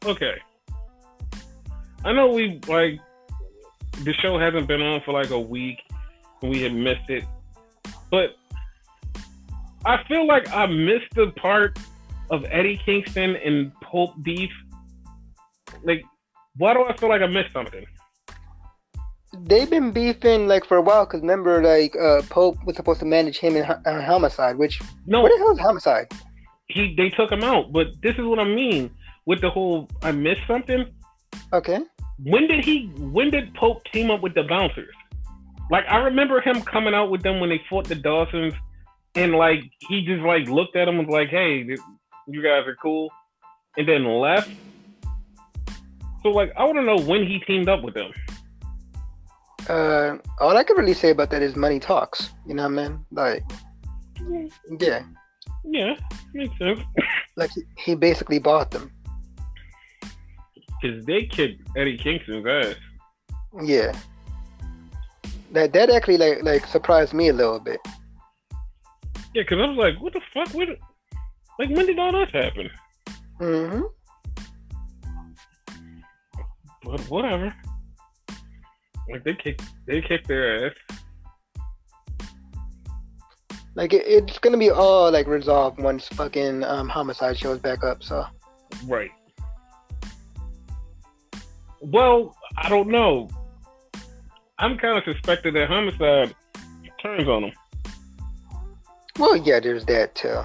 okay. I know the show hasn't been on for like a week and we had missed it. But I feel like I missed the part of Eddie Kingston and Pope beef. Like, why do I feel like I missed something? They've been beefing like for a while because remember, like Pope was supposed to manage him in Homicide. What the hell is Homicide? They took him out, but this is what I mean with the whole I missed something. Okay. When did Pope team up with the Bouncers? Like, I remember him coming out with them when they fought the Dawsons, and like he just like looked at them and was like, "Hey, you guys are cool," and then left. So like, I want to know when he teamed up with them. All I can really say about that is money talks. You know what I mean? Like, yeah. Yeah, makes sense. Like, he basically bought them. Because they kicked Eddie Kingston's ass. Yeah. That actually like surprised me a little bit. Yeah, because I was like, what the fuck? Like, when did all this happen? Mm-hmm. But whatever. Like, they kicked their ass. Like, it's gonna be all like resolved once fucking Homicide shows back up. So. Right. Well, I don't know. I'm kind of suspected that Homicide turns on him. Well, yeah, there's that too.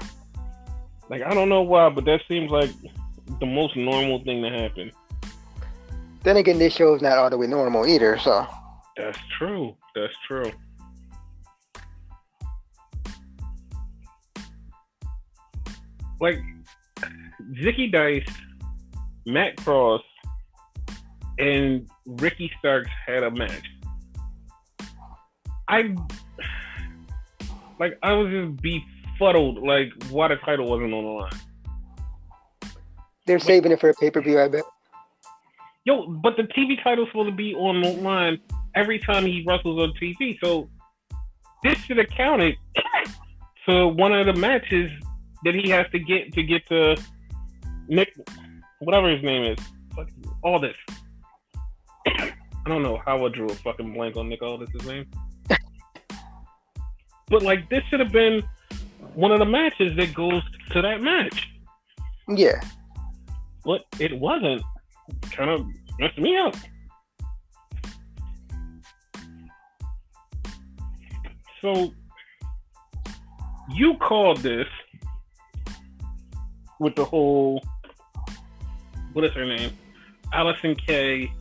Like, I don't know why, but that seems like the most normal thing to happen. Then again, this show is not all the way normal either, so. That's true. Like, Zicky Dice, Matt Cross, and Ricky Starks had a match. I was just befuddled, like, why the title wasn't on the line. They're saving it for a pay-per-view, I bet. Yo, but the TV title's supposed to be on the line every time he wrestles on TV. So this should have counted to one of the matches that he has to get to Nick, whatever his name is. All this. I don't know how I drew a fucking blank on Nick Aldis' name. But like, this should have been one of the matches that goes to that match. Yeah. But it wasn't. Kind of messed me up. So you called this with the whole, what is her name? Allison Kay,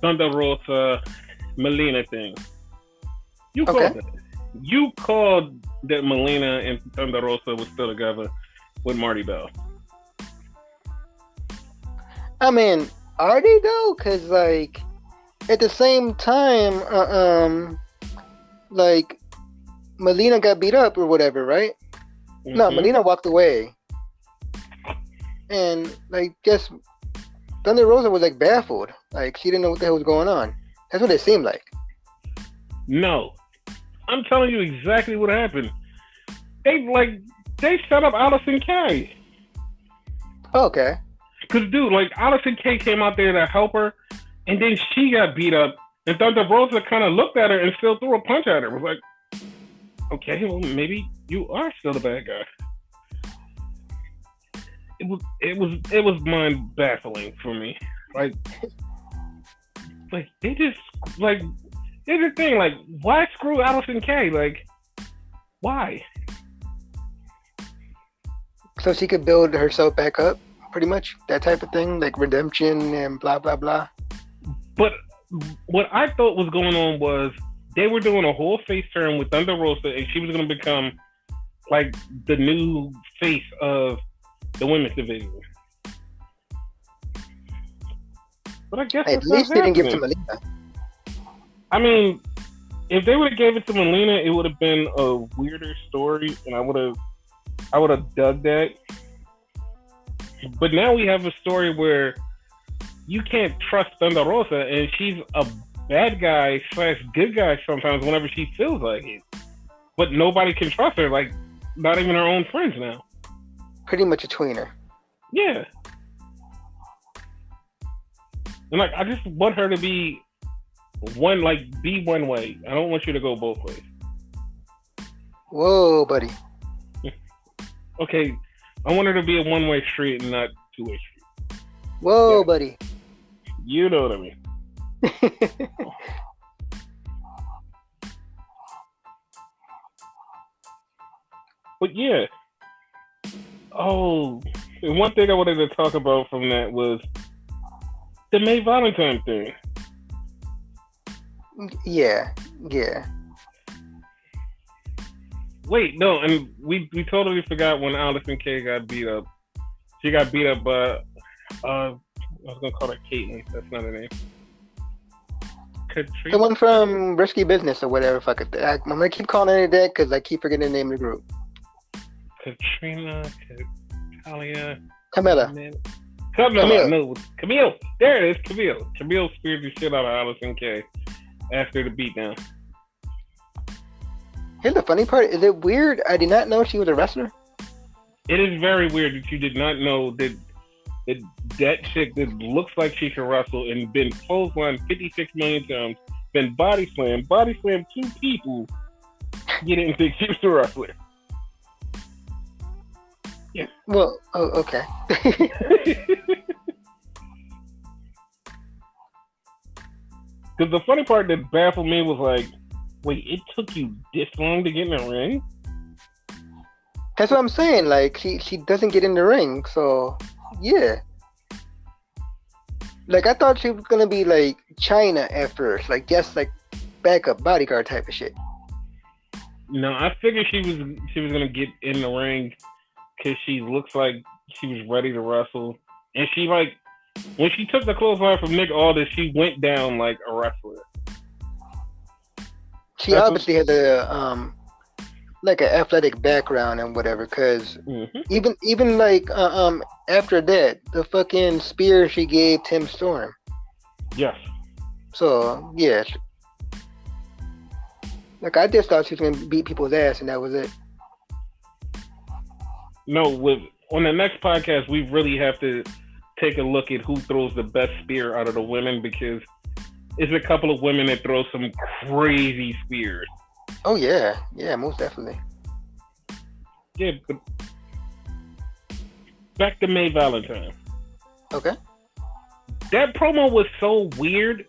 Thunder Rosa, Melina thing. You called it. You called that Melina and Thunder Rosa was still together with Marty Bell. I mean, are they though? Because like at the same time, like Melina got beat up or whatever, right? Mm-hmm. No, Melina walked away, and like guess Thunder Rosa was like baffled, like she didn't know what the hell was going on. That's what it seemed like. No, I'm telling you exactly what happened. They set up Allison Kay. Okay. Cause dude, like Allison Kay came out there to help her, and then she got beat up, and Thunder Rosa kind of looked at her and still threw a punch at her. It was like, okay, well maybe you are still the bad guy. It was mind baffling for me. Like they just like here's the thing, like why screw Allison Kay? Like why? So she could build herself back up. Pretty much that type of thing, like redemption and blah blah blah. But what I thought was going on was they were doing a whole face turn with Thunder Rosa, and she was going to become like the new face of the women's division. But I guess at least they didn't give it to Melina. I mean, if they would have gave it to Melina, it would have been a weirder story, and I would have dug that. But now we have a story where you can't trust Thunder Rosa, and she's a bad guy / good guy sometimes whenever she feels like it. But nobody can trust her, like not even her own friends now. Pretty much a tweener. Yeah. And like, I just want her to be one way. I don't want you to go both ways. Whoa, buddy. Okay. I want her to be a one-way street and not two-way street. Whoa, yeah. Buddy. You know what I mean. But yeah. Oh, and one thing I wanted to talk about from that was the May Valentine thing. Yeah. Wait, no, and we totally forgot when Allison Kay got beat up. She got beat up by, I was going to call her Caitlyn. That's not her name. Katrina? The one from Risky Business or whatever. Fuck it. I'm going to keep calling it that because I keep forgetting the name of the group. Camilla. No, Camille. There it is, Camille. Camille speared the shit out of Allison Kay after the beatdown. Here's the funny part. Is it weird? I did not know she was a wrestler. It is very weird that you did not know that chick that looks like she can wrestle and been clotheslined 56 million times, been body slammed 2 people. You didn't think she was a wrestler. Yeah. Well, okay. Because the funny part that baffled me was like, wait, it took you this long to get in the ring? That's what I'm saying. Like, she doesn't get in the ring, so yeah. Like, I thought she was gonna be like China at first, like just like backup bodyguard type of shit. No, I figured she was gonna get in the ring because she looks like she was ready to wrestle, and she like when she took the clothesline from Nick Aldis, she went down like a wrestler. She obviously had the like an athletic background and whatever. Because Mm-hmm. even like after that, the fucking spear she gave Tim Storm. Yes. So yeah, like I just thought she was gonna beat people's ass and that was it. No, on the next podcast, we really have to take a look at who throws the best spear out of the women, because it's a couple of women that throw some crazy spears. Oh yeah, most definitely. Yeah, but back to May Valentine. Okay. That promo was so weird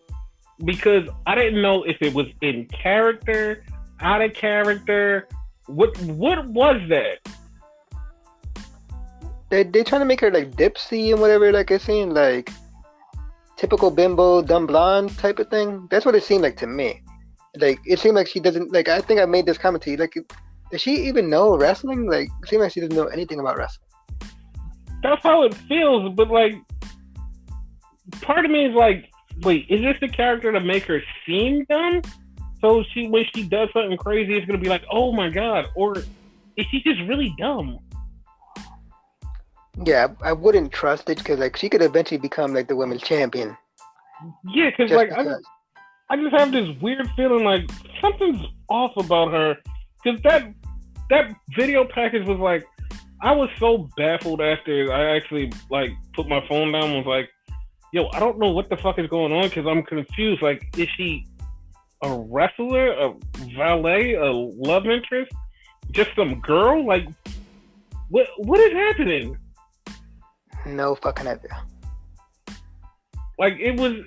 because I didn't know if it was in character, out of character. What was that? They trying to make her like Dipsy and whatever, like it seemed like typical bimbo, dumb blonde type of thing. That's what it seemed like to me. Like it seemed like she doesn't like. I think I made this comment to you. Like, does she even know wrestling? Like, it seemed like she doesn't know anything about wrestling. That's how it feels, but like, part of me is like, wait, is this the character to make her seem dumb? So when she does something crazy, it's gonna be like, oh my god, or is she just really dumb? Yeah, I wouldn't trust it because like she could eventually become like the women's champion. Yeah, because like I just have this weird feeling like something's off about her. Because that video package was like, I was so baffled after I actually like put my phone down and was like, yo, I don't know what the fuck is going on because I'm confused. Like, is she a wrestler, a valet, a love interest, just some girl? Like, what is happening? No fucking idea. Like, it was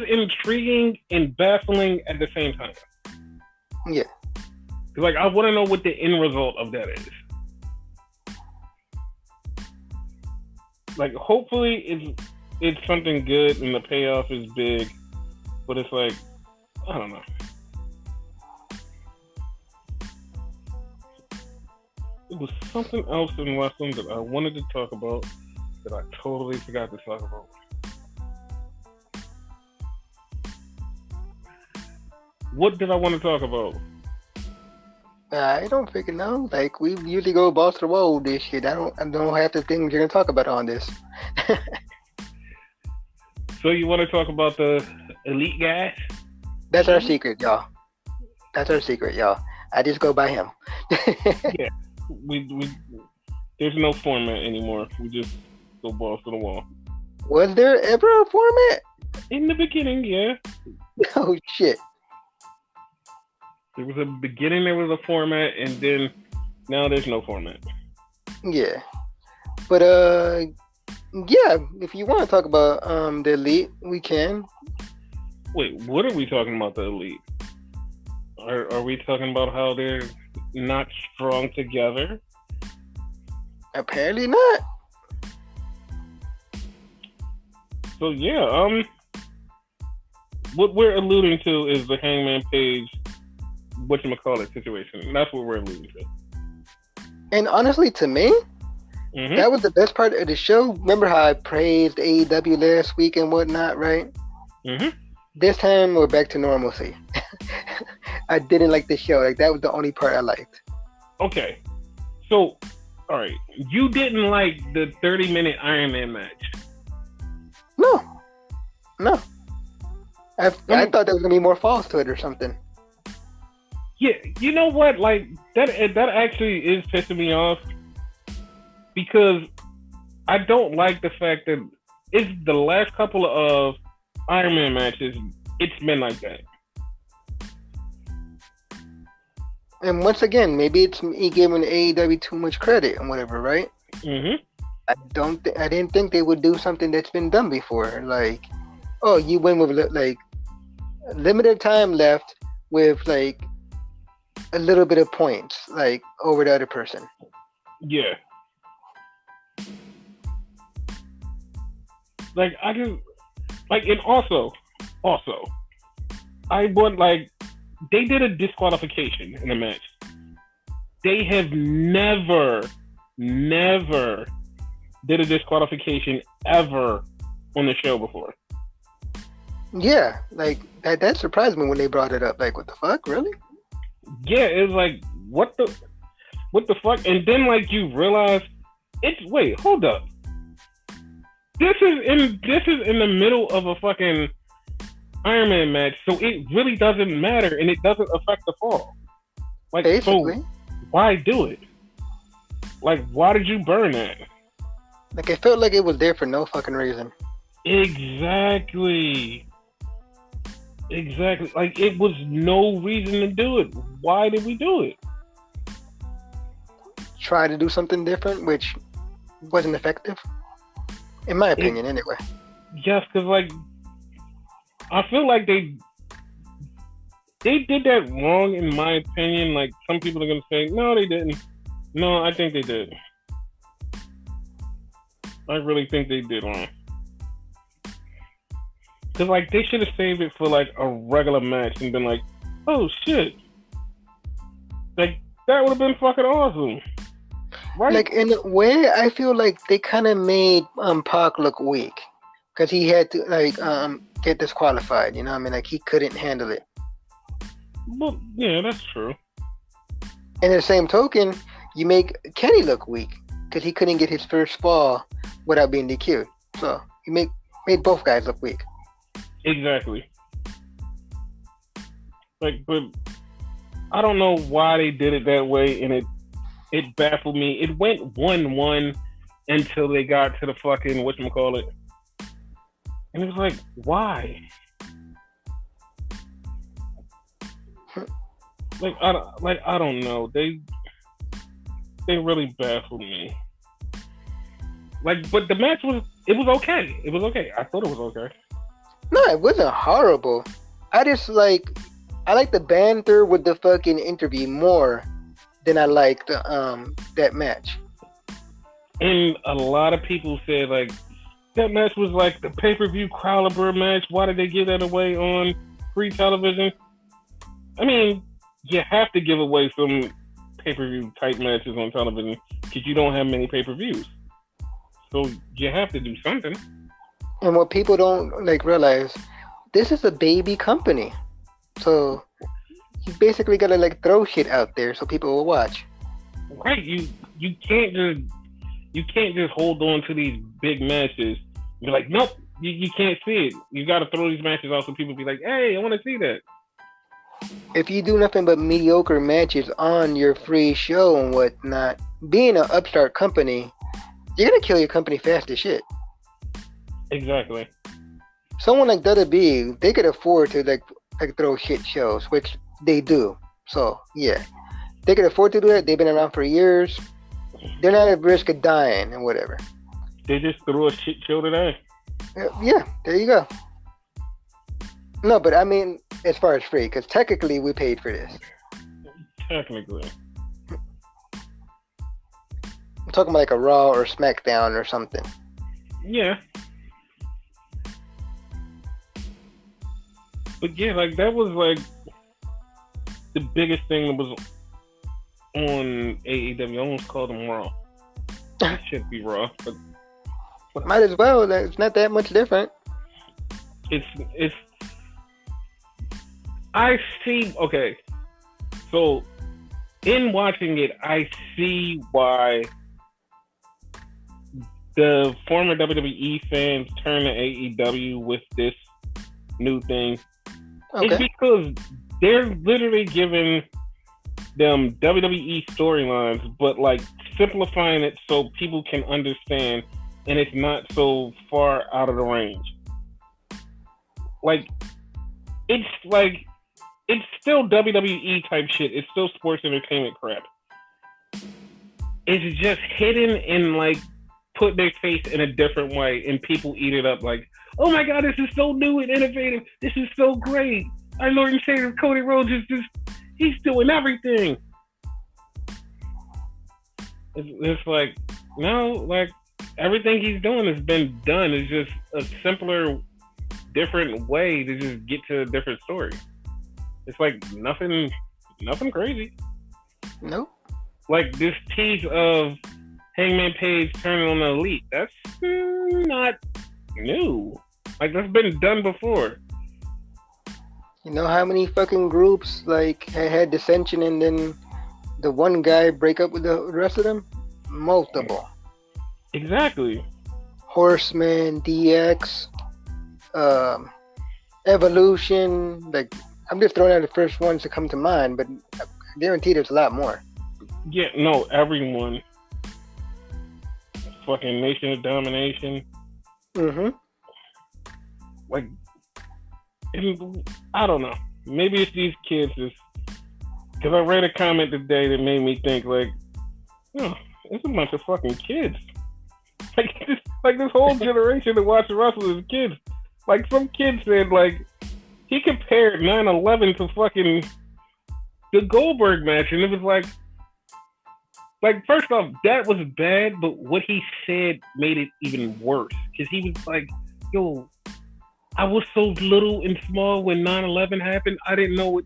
intriguing and baffling at the same time. Yeah. Like, I want to know what the end result of that is. Like, hopefully it's something good and the payoff is big, but it's like, I don't know. It was something else in wrestling that I wanted to talk about that I totally forgot to talk about. What did I want to talk about? I don't freaking know. Like, we usually go balls to the wall with this shit. I don't have the things you're gonna talk about on this. So you want to talk about the elite guys? That's our secret, y'all. That's our secret, y'all. I just go by him. Yeah, we there's no format anymore. We just go balls to the wall. Was there ever a format? In the beginning, yeah. Oh shit. There was a beginning, there was a format, and then now there's no format. Yeah. But yeah, if you want to talk about the elite, we can. Wait, what are we talking about, the elite? Are we talking about how they're not strong together? Apparently not. So yeah, what we're alluding to is the Hangman Page whatchamacallit situation. That's what we're alluding to. And honestly, to me, that was the best part of the show. Remember how I praised AEW last week and whatnot, right? This time we're back to normalcy. I didn't like the show. Like, that was the only part I liked. Okay. So, all right. You didn't like the 30-minute Iron Man match? No. I thought there was going to be more falls to it or something. Yeah, you know what? Like, that actually is pissing me off because I don't like the fact that it's the last couple of Iron Man matches, it's been like that. And once again, maybe it's me giving AEW too much credit and whatever, right? I didn't think they would do something that's been done before. Like, oh, you win with like limited time left with like a little bit of points, like over the other person. Yeah. Like, I just like, and also, I want, like, they did a disqualification in a match. They have never did a disqualification ever on the show before. Yeah, like that surprised me when they brought it up. Like, what the fuck, really? Yeah, it was like, what the? what the fuck? And then like you realize wait, hold up. This is in the middle of a fucking Iron Man match, so it really doesn't matter and it doesn't affect the fall. Like, basically. So why do it? Like, why did you burn that? Like, it felt like it was there for no fucking reason. Exactly. Like, it was no reason to do it. Why did we do it? Try to do something different, which wasn't effective. In my opinion, anyway. Yes, because, like, I feel like they did that wrong, in my opinion. Like, some people are going to say, no, they didn't. No, I think they did. I really think they did wrong. Because, like, they should have saved it for, like, a regular match and been like, oh, shit. Like, that would have been fucking awesome. Right? Like, in a way, I feel like they kind of made Pac look weak. Because he had to, like, get disqualified. You know what I mean? Like, he couldn't handle it. Well, yeah, that's true. In the same token, you make Kenny look weak. Because he couldn't get his first fall without being DQ'd. So, you made both guys look weak. Exactly. Like, but I don't know why they did it that way, and it baffled me. It went 1-1 until they got to the fucking whatchamacallit. And it was like, why? I don't know. They really baffled me. Like, but the match was okay. It was okay. I thought it was okay. No, it wasn't horrible. I like the banter with the fucking interview more than I liked that match. And a lot of people said, like, that match was like the pay-per-view caliber match. Why did they give that away on free television? I mean, you have to give away some pay-per-view type matches on television because you don't have many pay-per-views. So you have to do something. And what people don't like realize, this is a baby company. So you basically gotta like throw shit out there so people will watch. Right. You can't just hold on to these big matches. You're like, nope, you can't see it. You gotta throw these matches out so people be like, hey, I wanna see that. If you do nothing but mediocre matches on your free show and whatnot, being an upstart company, you're gonna kill your company fast as shit. Exactly. Someone like WWE, they could afford to like throw shit shows, which they do. So yeah, they could afford to do that. They've been around for years. They're not at risk of dying and whatever. They just threw a shit show today. Yeah, there you go. No, but I mean, as far as free, because technically we paid for this. Technically. I'm talking about like a Raw or SmackDown or something. Yeah. But yeah, like that was like the biggest thing that was on AEW. I almost called them Raw. It should be Raw, but might as well. It's not that much different. It's. I see. Okay, so in watching it, I see why the former WWE fans turn to AEW with this new thing. Okay. It's because they're literally giving them WWE storylines, but like simplifying it so people can understand and it's not so far out of the range. Like, it's still WWE type shit. It's still sports entertainment crap. It's just hidden and like put their face in a different way and people eat it up like, oh my god, this is so new and innovative. This is so great. Our Lord and Savior Cody Rhodes he's doing everything. It's like, no, like everything he's doing has been done. It's just a simpler, different way to just get to a different story. It's like nothing crazy. Nope. Like this tease of Hangman Page turning on the Elite. That's not new. Like that's been done before. You know how many fucking groups like had dissension and then the one guy break up with the rest of them? Multiple. Exactly. Horseman, DX, Evolution. Like, I'm just throwing out the first ones that come to mind, but I guarantee there's a lot more. Yeah, no, everyone. Fucking Nation of Domination. Mm-hmm. Like, I don't know. Maybe it's these kids. Because I read a comment today that made me think, like, oh, it's a bunch of fucking kids. Like this whole generation that watches wrestling is kids. Like, some kid said, like, he compared 9/11 to fucking the Goldberg match, and it was like, first off, that was bad, but what he said made it even worse. Because he was like, yo, I was so little and small when 9/11 happened, I didn't know it.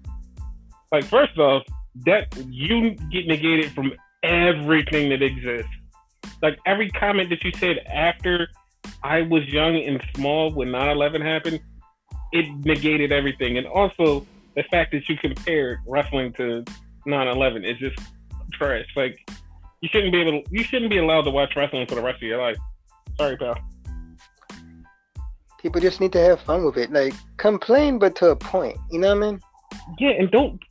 Like, first off, that you get negated from everything that exists. Like, every comment that you said after I was young and small when 9/11 happened, it negated everything. And also, the fact that you compared wrestling to 9/11 is just trash. Like, you shouldn't be allowed to watch wrestling for the rest of your life. Sorry, pal. People just need to have fun with it. Like, complain, but to a point. You know what I mean? Yeah, and don't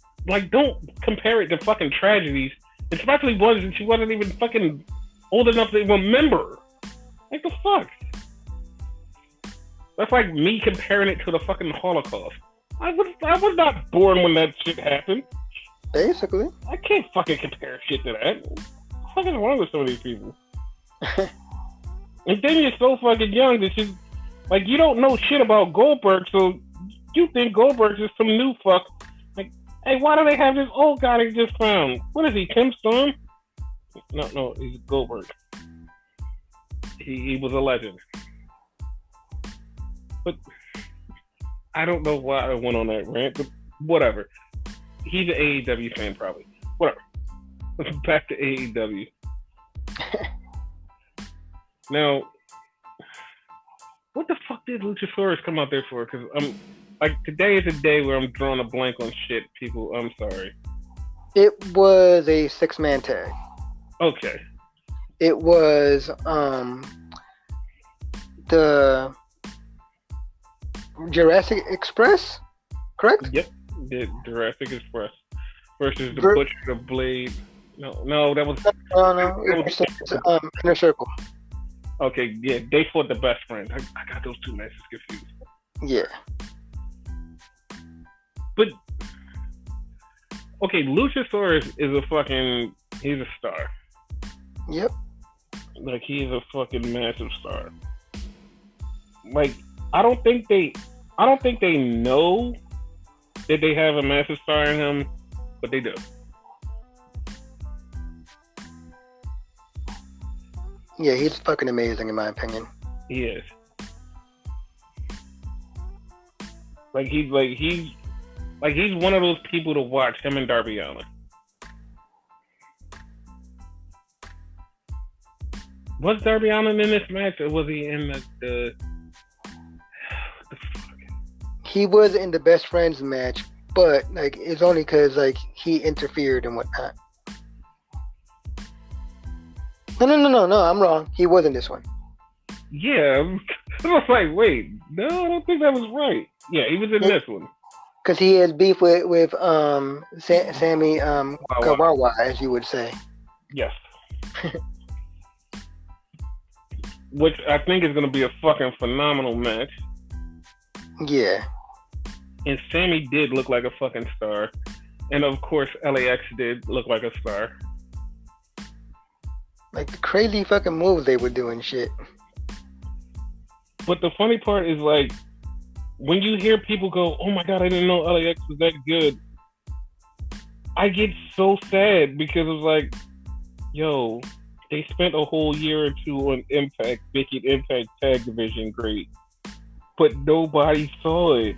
compare it to fucking tragedies, especially ones that you wasn't even fucking old enough to remember. Like, the fuck? That's like me comparing it to the fucking Holocaust. I was not born when that shit happened. Basically. I can't fucking compare shit to that. What the fuck is wrong with some of these people? And then you're so fucking young that you don't know shit about Goldberg, so you think Goldberg's just some new fuck. Like, hey, why do they have this old guy they just found? What is he, Tim Storm? No, he's Goldberg. He was a legend. But I don't know why I went on that rant, but whatever. He's an AEW fan, probably. Whatever. Back to AEW. Now, what the fuck did Luchasaurus come out there for? Because today is a day where I'm drawing a blank on shit, people. I'm sorry. It was a 6-man tag. Okay. It was the Jurassic Express, correct? Yep, the Jurassic Express versus the Butcher, the Blade. No, that was no. It was Inner Circle. Okay, yeah, they fought the Best Friends. I got those two matches confused. Yeah, but okay, Luchasaurus is he's a star. Yep. Like, he's a fucking massive star. Like, I don't think they know that they have a massive star in him, but they do. Yeah, he's fucking amazing in my opinion. He is. He's one of those people to watch, him and Darby Allin. Was Darby Allin in this match, or was he in the fuck? He was in the Best Friends match, but like, it's only because like he interfered and whatnot. No, I'm wrong. He was in this one. Yeah, I was like, wait, no, I don't think that was right. Yeah, he was in this one. Because he has beef with Sammy Kawawa, as you would say. Yes. Which I think is going to be a fucking phenomenal match. Yeah. And Sammy did look like a fucking star. And of course, LAX did look like a star. Like, the crazy fucking moves they were doing, shit. But the funny part is, like, when you hear people go, oh my god, I didn't know LAX was that good, I get so sad because it's like, yo, they spent a whole year or two on Impact, making Impact Tag Division great, but nobody saw it.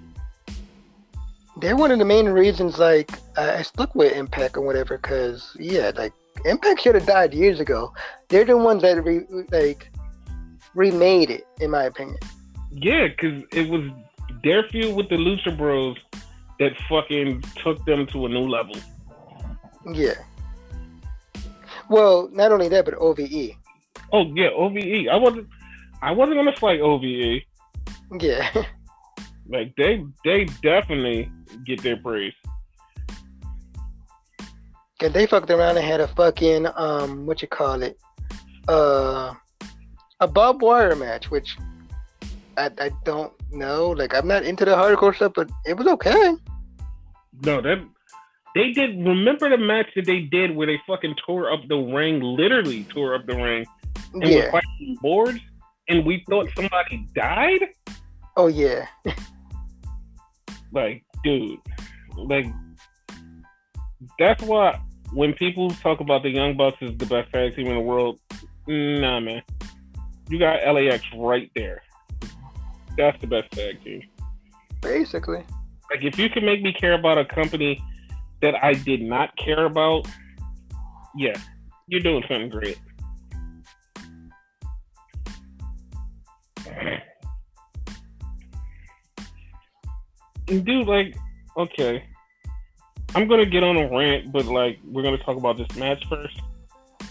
They're one of the main reasons, like, I stuck with Impact or whatever, because, yeah, like, Impact should have died years ago. They're the ones that remade it, in my opinion. Yeah, because it was their feud with the Lucha Bros that fucking took them to a new level. Yeah. Well, not only that, but OVE. Oh yeah, OVE. I wasn't gonna fight OVE. Yeah. Like they definitely get their praise. And they fucked around and had a fucking what you call it? Uh a barbed wire match, which I don't know. Like I'm not into the hardcore stuff, but it was okay. No, that they did. Remember the match that they did where they fucking tore up the ring, literally tore up the ring, and were Yeah. fighting boards, and we thought somebody died. Oh yeah. Like, dude, like that's why when people talk about the Young Bucks as the best tag team in the world, nah, man, you got LAX right there. That's the best tag team. Basically. Like, if you can make me care about a company that I did not care about, yeah, you're doing something great. And dude, like, okay, I'm gonna get on a rant, but like, we're gonna talk about this match first.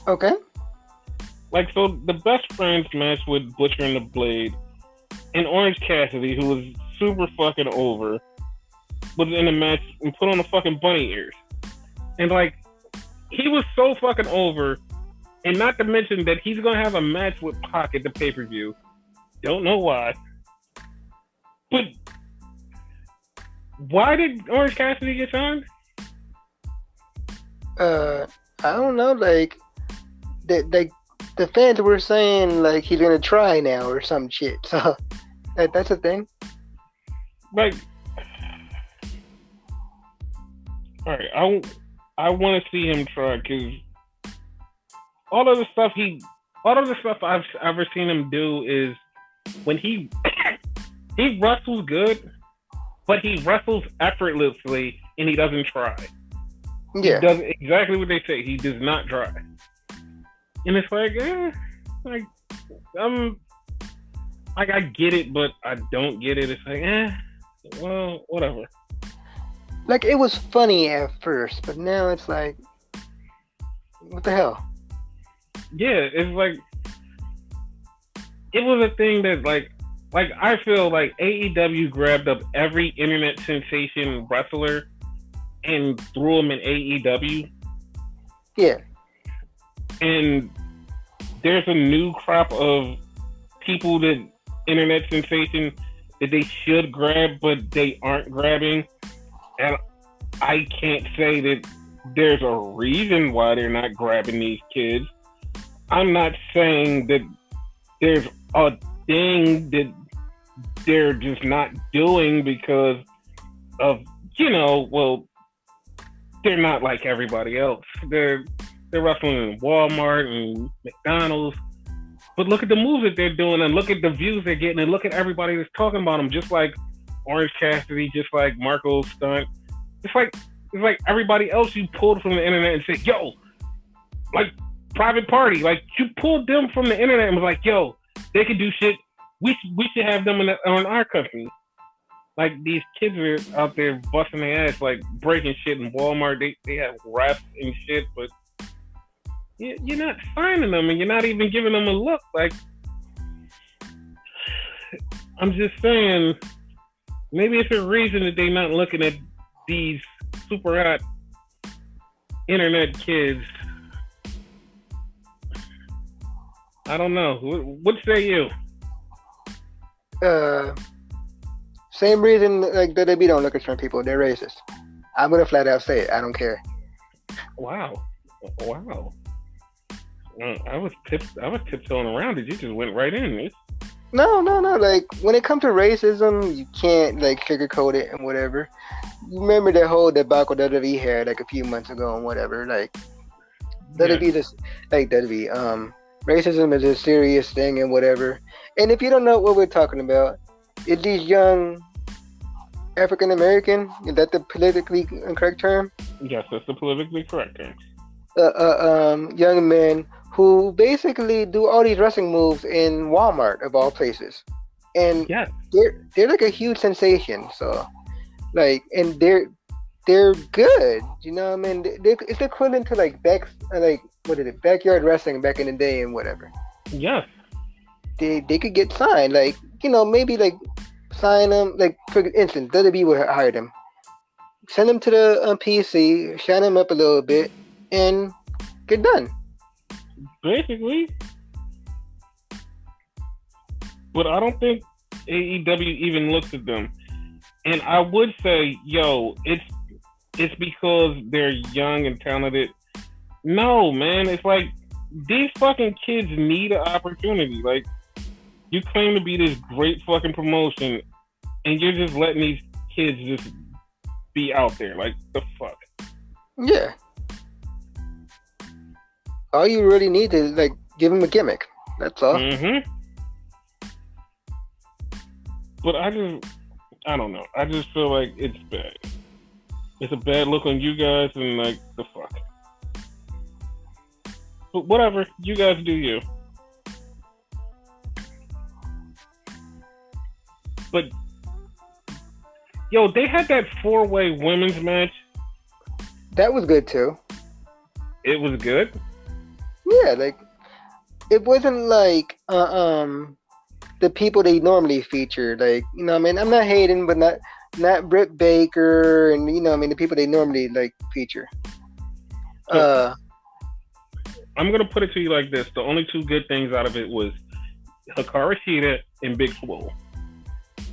Okay. Like, so the best friends match with Butcher and the Blade and Orange Cassidy, who was super fucking over, was in a match and put on the fucking bunny ears. And like, he was so fucking over, and not to mention that he's gonna have a match with Pac at the pay-per-view. Don't know why. But why did Orange Cassidy get signed? I don't know. Like the fans were saying like he's gonna try now or some shit. So that's a thing. Like, all right, I want to see him try, because all of the stuff I've ever seen him do is when he wrestles good, but he wrestles effortlessly and he doesn't try. Yeah. He does exactly what they say. He does not try. And it's like, I get it, but I don't get it. It's like, well, whatever. Like it was funny at first, but now it's like, what the hell? Yeah, it's like, it was a thing that like I feel like AEW grabbed up every internet sensation wrestler and threw them in AEW. Yeah. And there's a new crop of people that internet sensation that they should grab, but they aren't grabbing. And I can't say that there's a reason why they're not grabbing these kids. I'm not saying that there's a thing that they're just not doing because of, well, they're not like everybody else. They're wrestling in Walmart and McDonald's. But look at the moves that they're doing, and look at the views they're getting, and look at everybody that's talking about them, just like Orange Cassidy, just like Marco Stunt. It's like everybody else you pulled from the internet and said, yo, like Private Party, like you pulled them from the internet and was like, yo, they can do shit. We should have them on our company. Like, these kids are out there busting their ass, like breaking shit in Walmart. They have refs and shit, but you're not signing them, and you're not even giving them a look. Like, I'm just saying, maybe it's a reason that they're not looking at these super hot internet kids. I don't know. What say you? Same reason like WWE don't look at certain people. They're racist. I'm gonna flat out say it. I don't care. Wow. I was tiptoeing around it. You just went right in. No. Like when it comes to racism, you can't like sugarcoat it and whatever. You remember that whole debacle WWE had like a few months ago and whatever. Like WWE just like WWE. Racism is a serious thing and whatever. And if you don't know what we're talking about, it's these young African American. Is that the politically incorrect term? Yes, that's the politically correct term. Young men who basically do all these wrestling moves in Walmart of all places, and yes, they're like a huge sensation. So, like, and they're good. You know what I mean? It's equivalent to like what is it, backyard wrestling back in the day and whatever. Yes. They could get signed, like, maybe like sign them, like, for instance, WWE would hire them, send them to the PC, shine them up a little bit, and get done. Basically. But I don't think AEW even looks at them. And I would say, yo, it's because they're young and talented. No, man, it's like these fucking kids need an opportunity. Like, you claim to be this great fucking promotion, and you're just letting these kids just be out there. Like, the fuck? Yeah. All you really need is, like, give them a gimmick. That's all. Mm-hmm. But I don't know. I just feel like it's bad. It's a bad look on you guys, and, like, the fuck. But whatever. You guys do you. But, yo, they had that 4-way women's match. That was good, too. It was good? Yeah, like, it wasn't like, the people they normally feature. Like, I mean, I'm not hating, but not Britt Baker and, I mean, the people they normally, like, feature. So, I'm going to put it to you like this. The only two good things out of it was Hikaru Shida and Big Swole.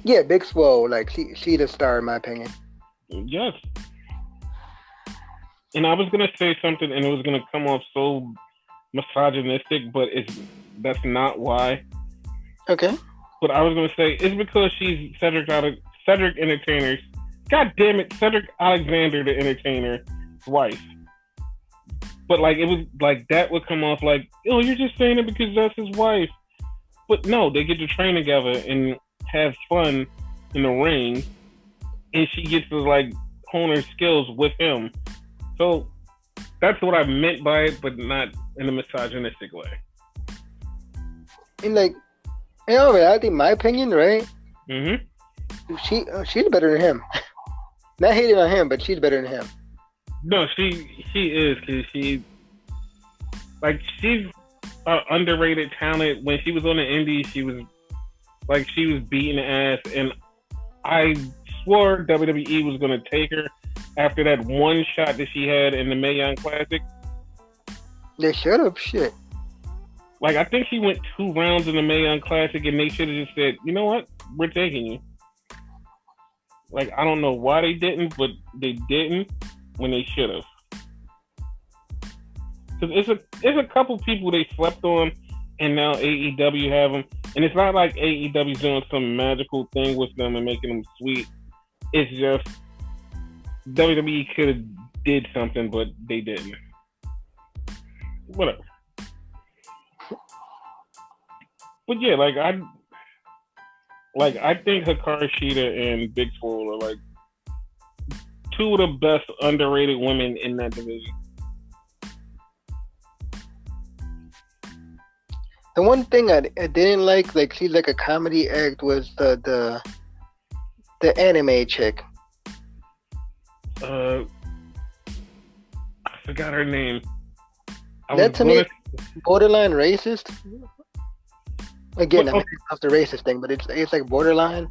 Yeah, Big Swole, like, she the star in my opinion. Yes. And I was gonna say something, and it was gonna come off so misogynistic, but that's not why. Okay. But I was gonna say it's because she's Cedric Entertainer's. God damn it, Cedric Alexander, the Entertainer's wife. But like it was like that would come off like, oh, you're just saying it because that's his wife. But no, they get to train together and have fun in the ring, and she gets to like hone her skills with him. So that's what I meant by it, but not in a misogynistic way. And like, in all reality, my opinion, right? Mm-hmm. She's better than him. Not hating on him, but she's better than him. No, she is, because she's underrated talent. When she was on the Indies, she was beating ass, and I swore WWE was going to take her after that one shot that she had in the Mae Young Classic. They should have. Shit. Like, I think she went 2 rounds in the Mae Young Classic, and they should have just said, you know what? We're taking you. Like, I don't know why they didn't, but they didn't when they should have. Because it's a couple people they slept on, and now AEW have them. And it's not like AEW's doing some magical thing with them and making them sweet. It's just WWE could have did something, but they didn't. Whatever. But yeah, I think Hikaru Shida and Big Swole are like 2 of the best underrated women in that division. The one thing I didn't like she's like a comedy act, was the anime chick. I forgot her name. That to me, borderline racist. Again, I mean, it's not the racist thing, but it's like borderline.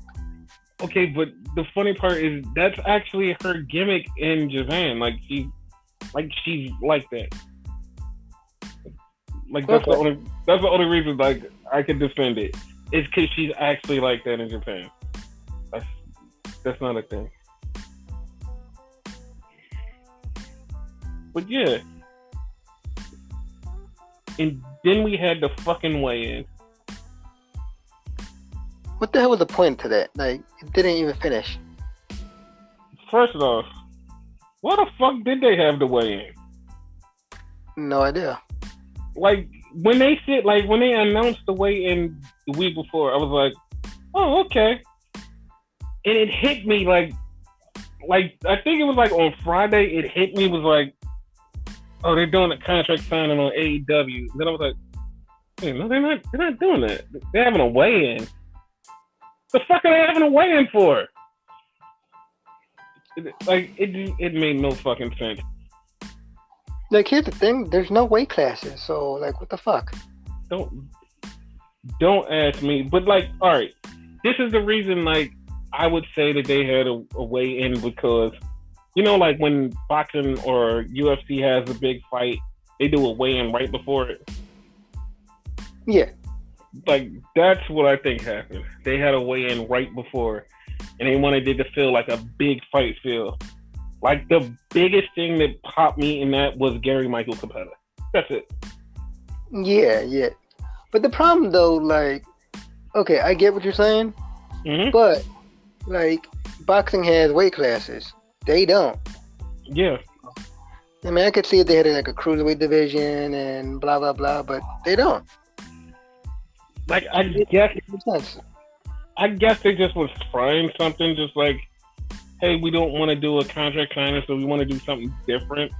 Okay, but the funny part is that's actually her gimmick in Japan. Like she's like that. Like that's okay. That's the only reason like I can defend it. It's because she's actually like that in Japan. That's not a thing. But yeah. And then we had the fucking weigh-in. What the hell was the point to that? Like, it didn't even finish. First off, why the fuck did they have the weigh-in? No idea. Like, when they announced the weigh-in the week before, I was like, oh, okay. And it hit me like I think it was like on Friday, it hit me was like, oh, they're doing a contract signing on AEW. Then I was like, hey, no, they're not doing that. They're having a weigh-in. The fuck are they having a weigh-in for? It made no fucking sense. Like, here's the thing: there's no weight classes, so like, what the fuck? Don't don't ask me. But like, all right, this is the reason. Like, I would say that they had a way in because like when boxing or UFC has a big fight, they do a weigh in right before it. Yeah, Like that's what I think happened. They had a weigh in right before, and they wanted it to feel like a big fight feel. Like the biggest thing that popped me in that was Gary Michael Capetta. That's it. yeah. But the problem though, like, okay, I get what you're saying, Mm-hmm. but like, boxing has weight classes. They don't. Yeah. I mean, I could see if they had like a cruiserweight division and blah blah blah, but they don't. Like I guess It makes sense. they just was trying something, just like, hey, we don't want to do a contract signing, so we want to do something different.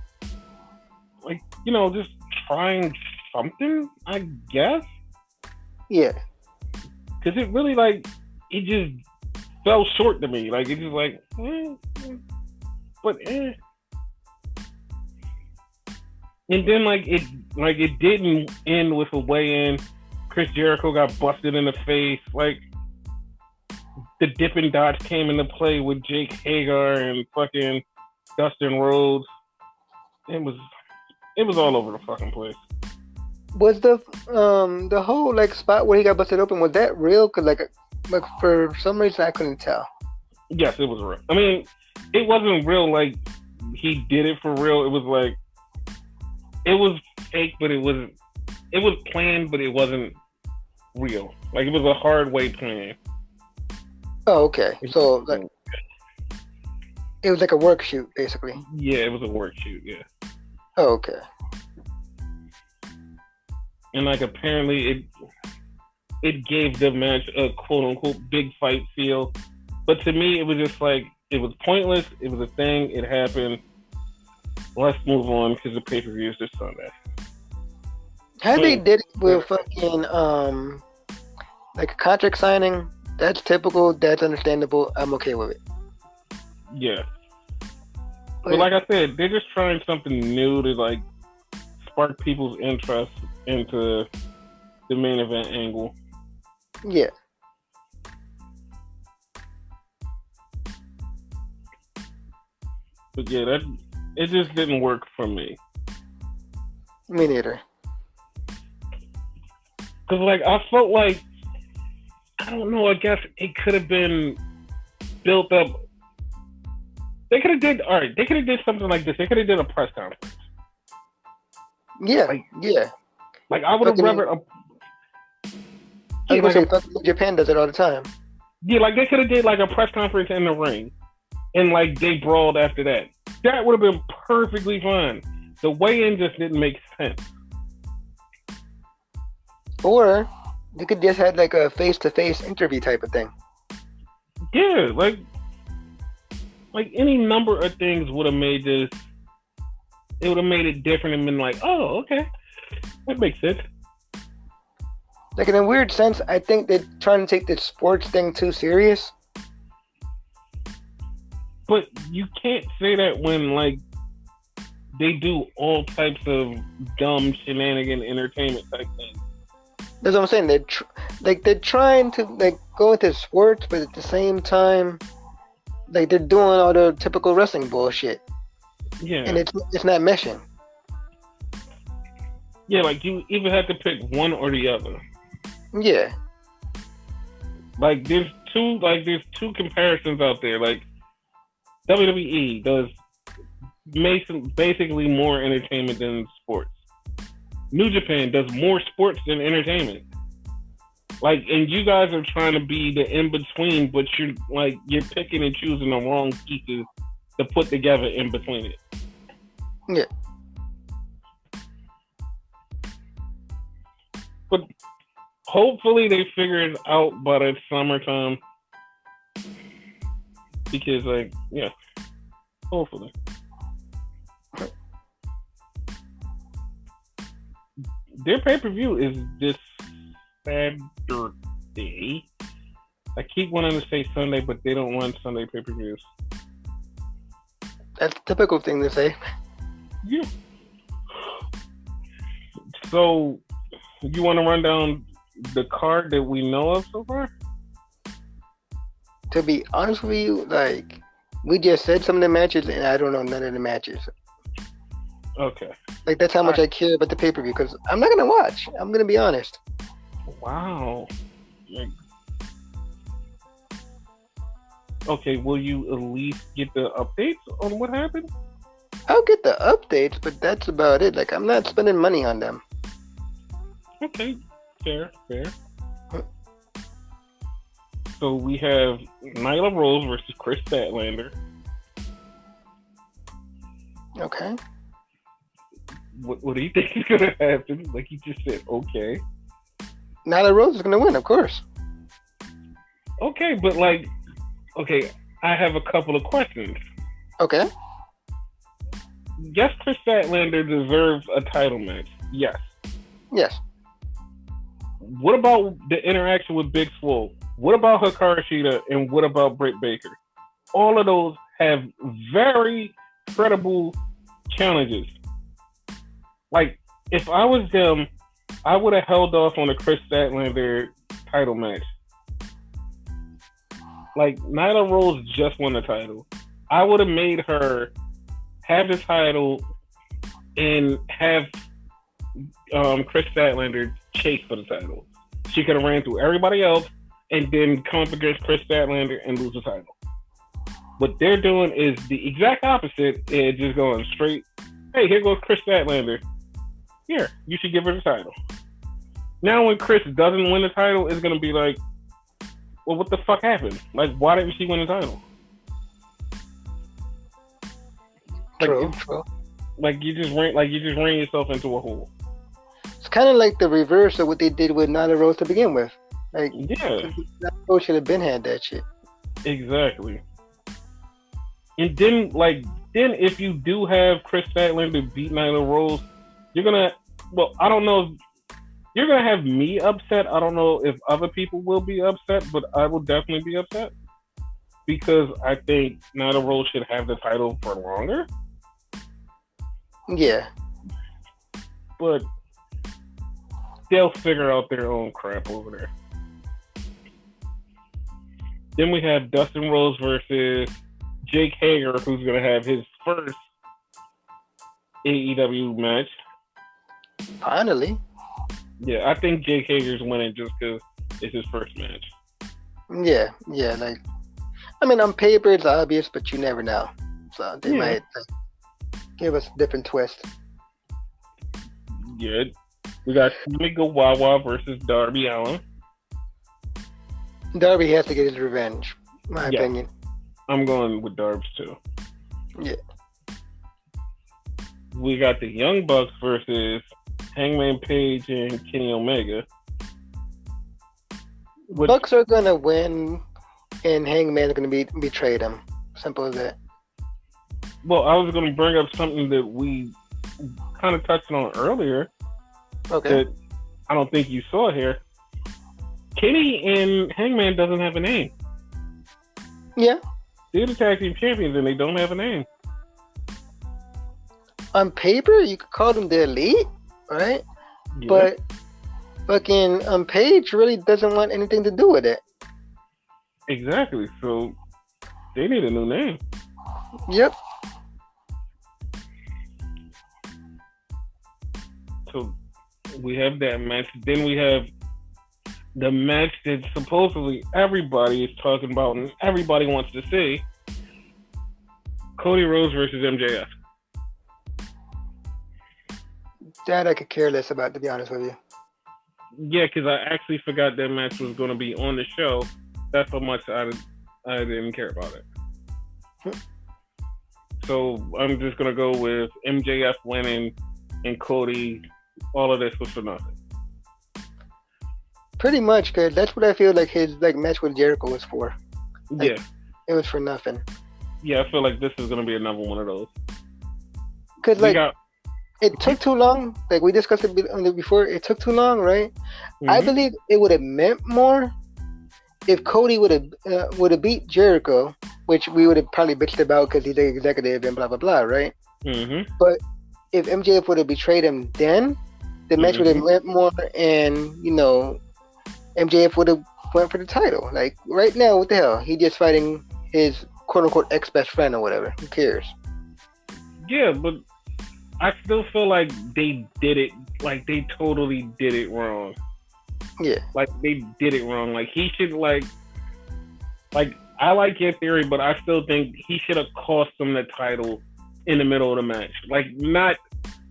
Like, just trying something, I guess. Yeah. Because it really, like, it just fell short to me. Like, it just, like, but, And then, it didn't end with a weigh-in. Chris Jericho got busted in the face. Like, the Dippin' Dots came into play with Jake Hagar and fucking Dustin Rhodes. It was all over the fucking place. Was the whole like spot where he got busted open, was that real? Cause like for some reason I couldn't tell. Yes, it was real. I mean, it wasn't real like he did it for real. It was like it was fake, but it was planned, but it wasn't real. Like it was a hard way planned. Oh, okay. So like it was like a work shoot, basically. Yeah, it was a work shoot. Yeah. Oh, okay. And like apparently it gave the match a quote unquote big fight feel, but to me it was just like it was pointless. It was a thing. It happened. Let's move on because the pay per view is this Sunday. How they did it with fucking like a contract signing? That's typical. That's understandable. I'm okay with it. Yeah. But like I said, they're just trying something new to like spark people's interest into the main event angle. Yeah. But yeah, it just didn't work for me. Me neither. Cause like I felt like I don't know. I guess it could have been built up. They could have did all right. They could have did something like this. They could have did a press conference. Yeah, Like, yeah. Like I would have rather. I was gonna say, Japan does it all the time. Yeah, like they could have did like a press conference in the ring, and like they brawled after that. That would have been perfectly fine. The weigh-in just didn't make sense. Or you could just have like a face-to-face interview type of thing. Yeah, like any number of things would have made this. It would have made it different and been like, oh, okay, that makes sense. Like in a weird sense, I think they're trying to take this sports thing too serious. But you can't say that when like they do all types of dumb shenanigan entertainment type things. That's what I'm saying. They're trying to like go into sports, but at the same time, like they're doing all the typical wrestling bullshit. Yeah. And it's not meshing. Yeah, like you either have to pick one or the other. Yeah. Like there's two comparisons out there. Like WWE does basically more entertainment than sports. New Japan does more sports than entertainment. Like, and you guys are trying to be the in between, but you're picking and choosing the wrong pieces to put together in between it. Yeah. But hopefully they figure it out by the summertime. Because, like, yeah, hopefully. Their pay-per-view is this Saturday. I keep wanting to say Sunday, but they don't run Sunday pay-per-views. That's a typical thing to say. Yeah. So, you want to run down the card that we know of so far? To be honest with you, like we just said some of the matches, and I don't know none of the matches. Okay. Like that's how much I care about the pay-per-view because I'm not gonna watch. I'm gonna be honest. Wow. Like, okay, will you at least get the updates on what happened? I'll get the updates, but that's about it. Like I'm not spending money on them. Okay, fair. So we have Nyla Rose versus Chris Statlander. Okay. What do you think is gonna happen? Like you just said, okay. Nyla Rose is gonna win, of course. Okay, but like, okay, I have a couple of questions. Okay. Yes, Chris Statlander deserves a title match. Yes. Yes. What about the interaction with Big Swole? What about Hikaru Shida? And what about Britt Baker? All of those have very credible challenges. Like, if I was them, I would have held off on the Chris Statlander title match. Like, Nyla Rose just won the title. I would have made her have the title and have Chris Statlander chase for the title. She could have ran through everybody else and then come up against Chris Statlander and lose the title. What they're doing is the exact opposite and just going straight, hey, here goes Chris Statlander. Here, you should give her the title. Now when Chris doesn't win the title, it's going to be like, well, what the fuck happened? Like, why didn't she win the title? True. Like you just ran yourself into a hole. It's kind of like the reverse of what they did with Nyla Rose to begin with. Like, yeah, Nyla Rose should have been had that shit. Exactly. And then if you do have Chris Statlander beat Nyla Rose, you're gonna. Well, I don't know. You're gonna have me upset. I don't know if other people will be upset, but I will definitely be upset because I think Nyla Rose should have the title for longer. Yeah. But they'll figure out their own crap over there. Then we have Dustin Rhodes versus Jake Hager, who's going to have his first AEW match. Finally. Yeah, I think Jake Hager's winning just because it's his first match. Yeah. Like, I mean, on paper it's obvious, but you never know. So they might give us a different twist. Yeah. We got Mika Wawa versus Darby Allin. Darby has to get his revenge, in my opinion. I'm going with Darbs too. Yeah. We got the Young Bucks versus Hangman Page and Kenny Omega. Bucks are gonna win, and Hangman's gonna betray them. Simple as that. Well, I was gonna bring up something that we kind of touched on earlier. Okay. That I don't think you saw here. Kenny and Hangman doesn't have a name. Yeah. They're the tag team champions and they don't have a name. On paper, you could call them the Elite, right? Yeah. But fucking Page really doesn't want anything to do with it. Exactly. So they need a new name. Yep. So we have that match. Then we have the match that supposedly everybody is talking about and everybody wants to see. Cody Rhodes versus MJF. That I could care less about, to be honest with you. Yeah, because I actually forgot that match was going to be on the show. That's how much I didn't care about it. So I'm just going to go with MJF winning and Cody. All of this was for nothing. Pretty much, because that's what I feel like his match with Jericho was for. Like, yeah. It was for nothing. Yeah, I feel like this is going to be another one of those. Because, it took too long. Like, we discussed it before. It took too long, right? Mm-hmm. I believe it would have meant more if Cody would have beat Jericho, which we would have probably bitched about because he's the executive and blah, blah, blah, right? Mm-hmm. But if MJF would have betrayed him then the match would have went more, and MJF would have went for the title. Like right now, what the hell? He just fighting his quote unquote ex best friend or whatever. Who cares? Yeah, but I still feel like they did it. Like they totally did it wrong. Yeah. Like they did it wrong. Like he should like I like your theory, but I still think he should have cost him the title in the middle of the match. Like not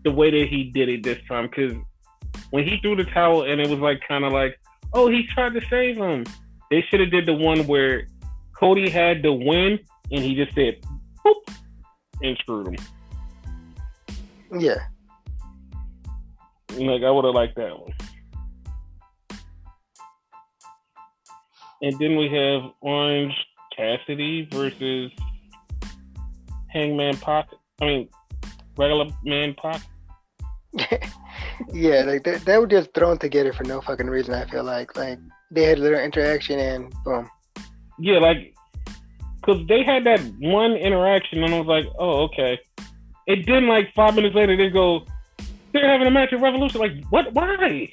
the way that he did it this time, because when he threw the towel and it was like kind of like, oh, he tried to save him. They should have did the one where Cody had the win and he just said, boop, and screwed him. Yeah. Like I would have liked that one. And then we have Orange Cassidy versus Hangman Pac. I mean, regular man Pac. Yeah, like they were just thrown together for no fucking reason. I feel like they had a little interaction and boom. Yeah, like because they had that one interaction and I was like, oh, okay. It then like 5 minutes later they go, they're having a match at Revolution. Like, what? Why?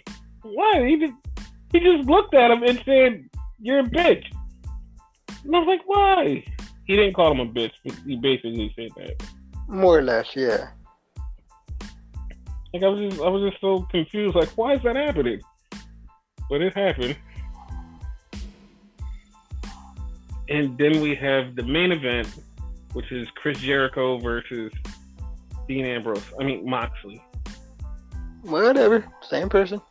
He just looked at him and said, "You're a bitch." And I was like, why? He didn't call him a bitch. He basically said that. More or less, yeah. Like I was just so confused. Like, why is that happening? But it happened. And then we have the main event, which is Chris Jericho versus Dean Ambrose. I mean Moxley. Whatever, same person.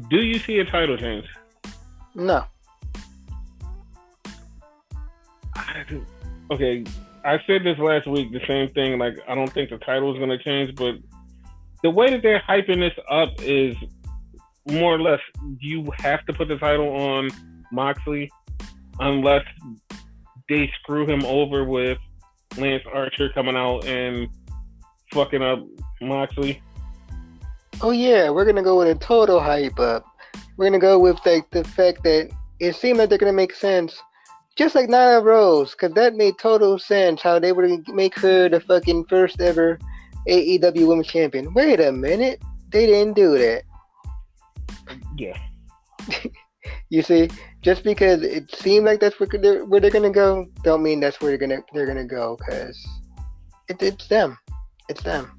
Do you see a title change? No. Okay, I said this last week, the same thing. Like, I don't think the title is going to change, but the way that they're hyping this up is more or less you have to put the title on Moxley unless they screw him over with Lance Archer coming out and fucking up Moxley. Oh yeah, we're gonna go with a total hype up. We're gonna go with like the fact that it seemed like they're gonna make sense, just like Nyla Rose, because that made total sense how they were gonna make her the fucking first ever AEW Women's Champion. Wait a minute, they didn't do that. Yeah. You see, just because it seemed like that's where they're gonna go, don't mean that's where they're gonna go, because it's them. It's them.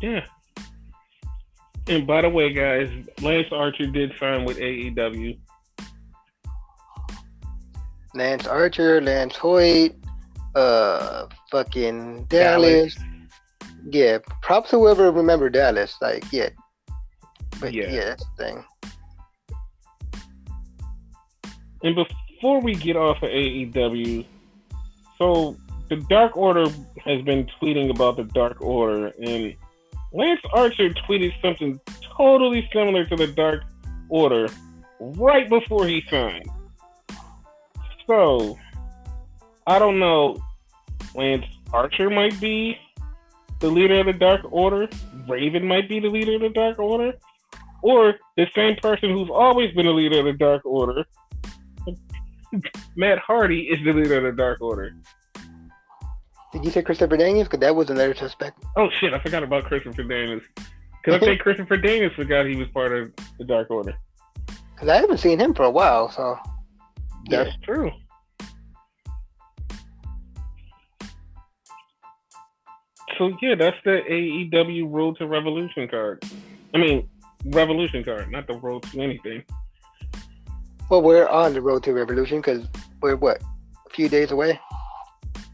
Yeah. And by the way, guys, Lance Archer did sign with AEW. Lance Archer, Lance Hoyt, fucking Dallas. Yeah, props to whoever remember Dallas. Like, yeah. But yeah, that's the thing. And before we get off of AEW, so the Dark Order has been tweeting about the Dark Order, and Lance Archer tweeted something totally similar to the Dark Order right before he signed. So, I don't know. Lance Archer might be the leader of the Dark Order. Raven might be the leader of the Dark Order. Or the same person who's always been the leader of the Dark Order, Matt Hardy, is the leader of the Dark Order. Did you say Christopher Daniels? Because that was another suspect. Oh shit, I forgot about Christopher Daniels. Because I think Christopher Daniels forgot he was part of the Dark Order. Because I haven't seen him for a while, so... That's true. So yeah, that's the AEW Road to Revolution card. I mean, Revolution card, not the Road to anything. Well, we're on the Road to Revolution because we're, what, a few days away?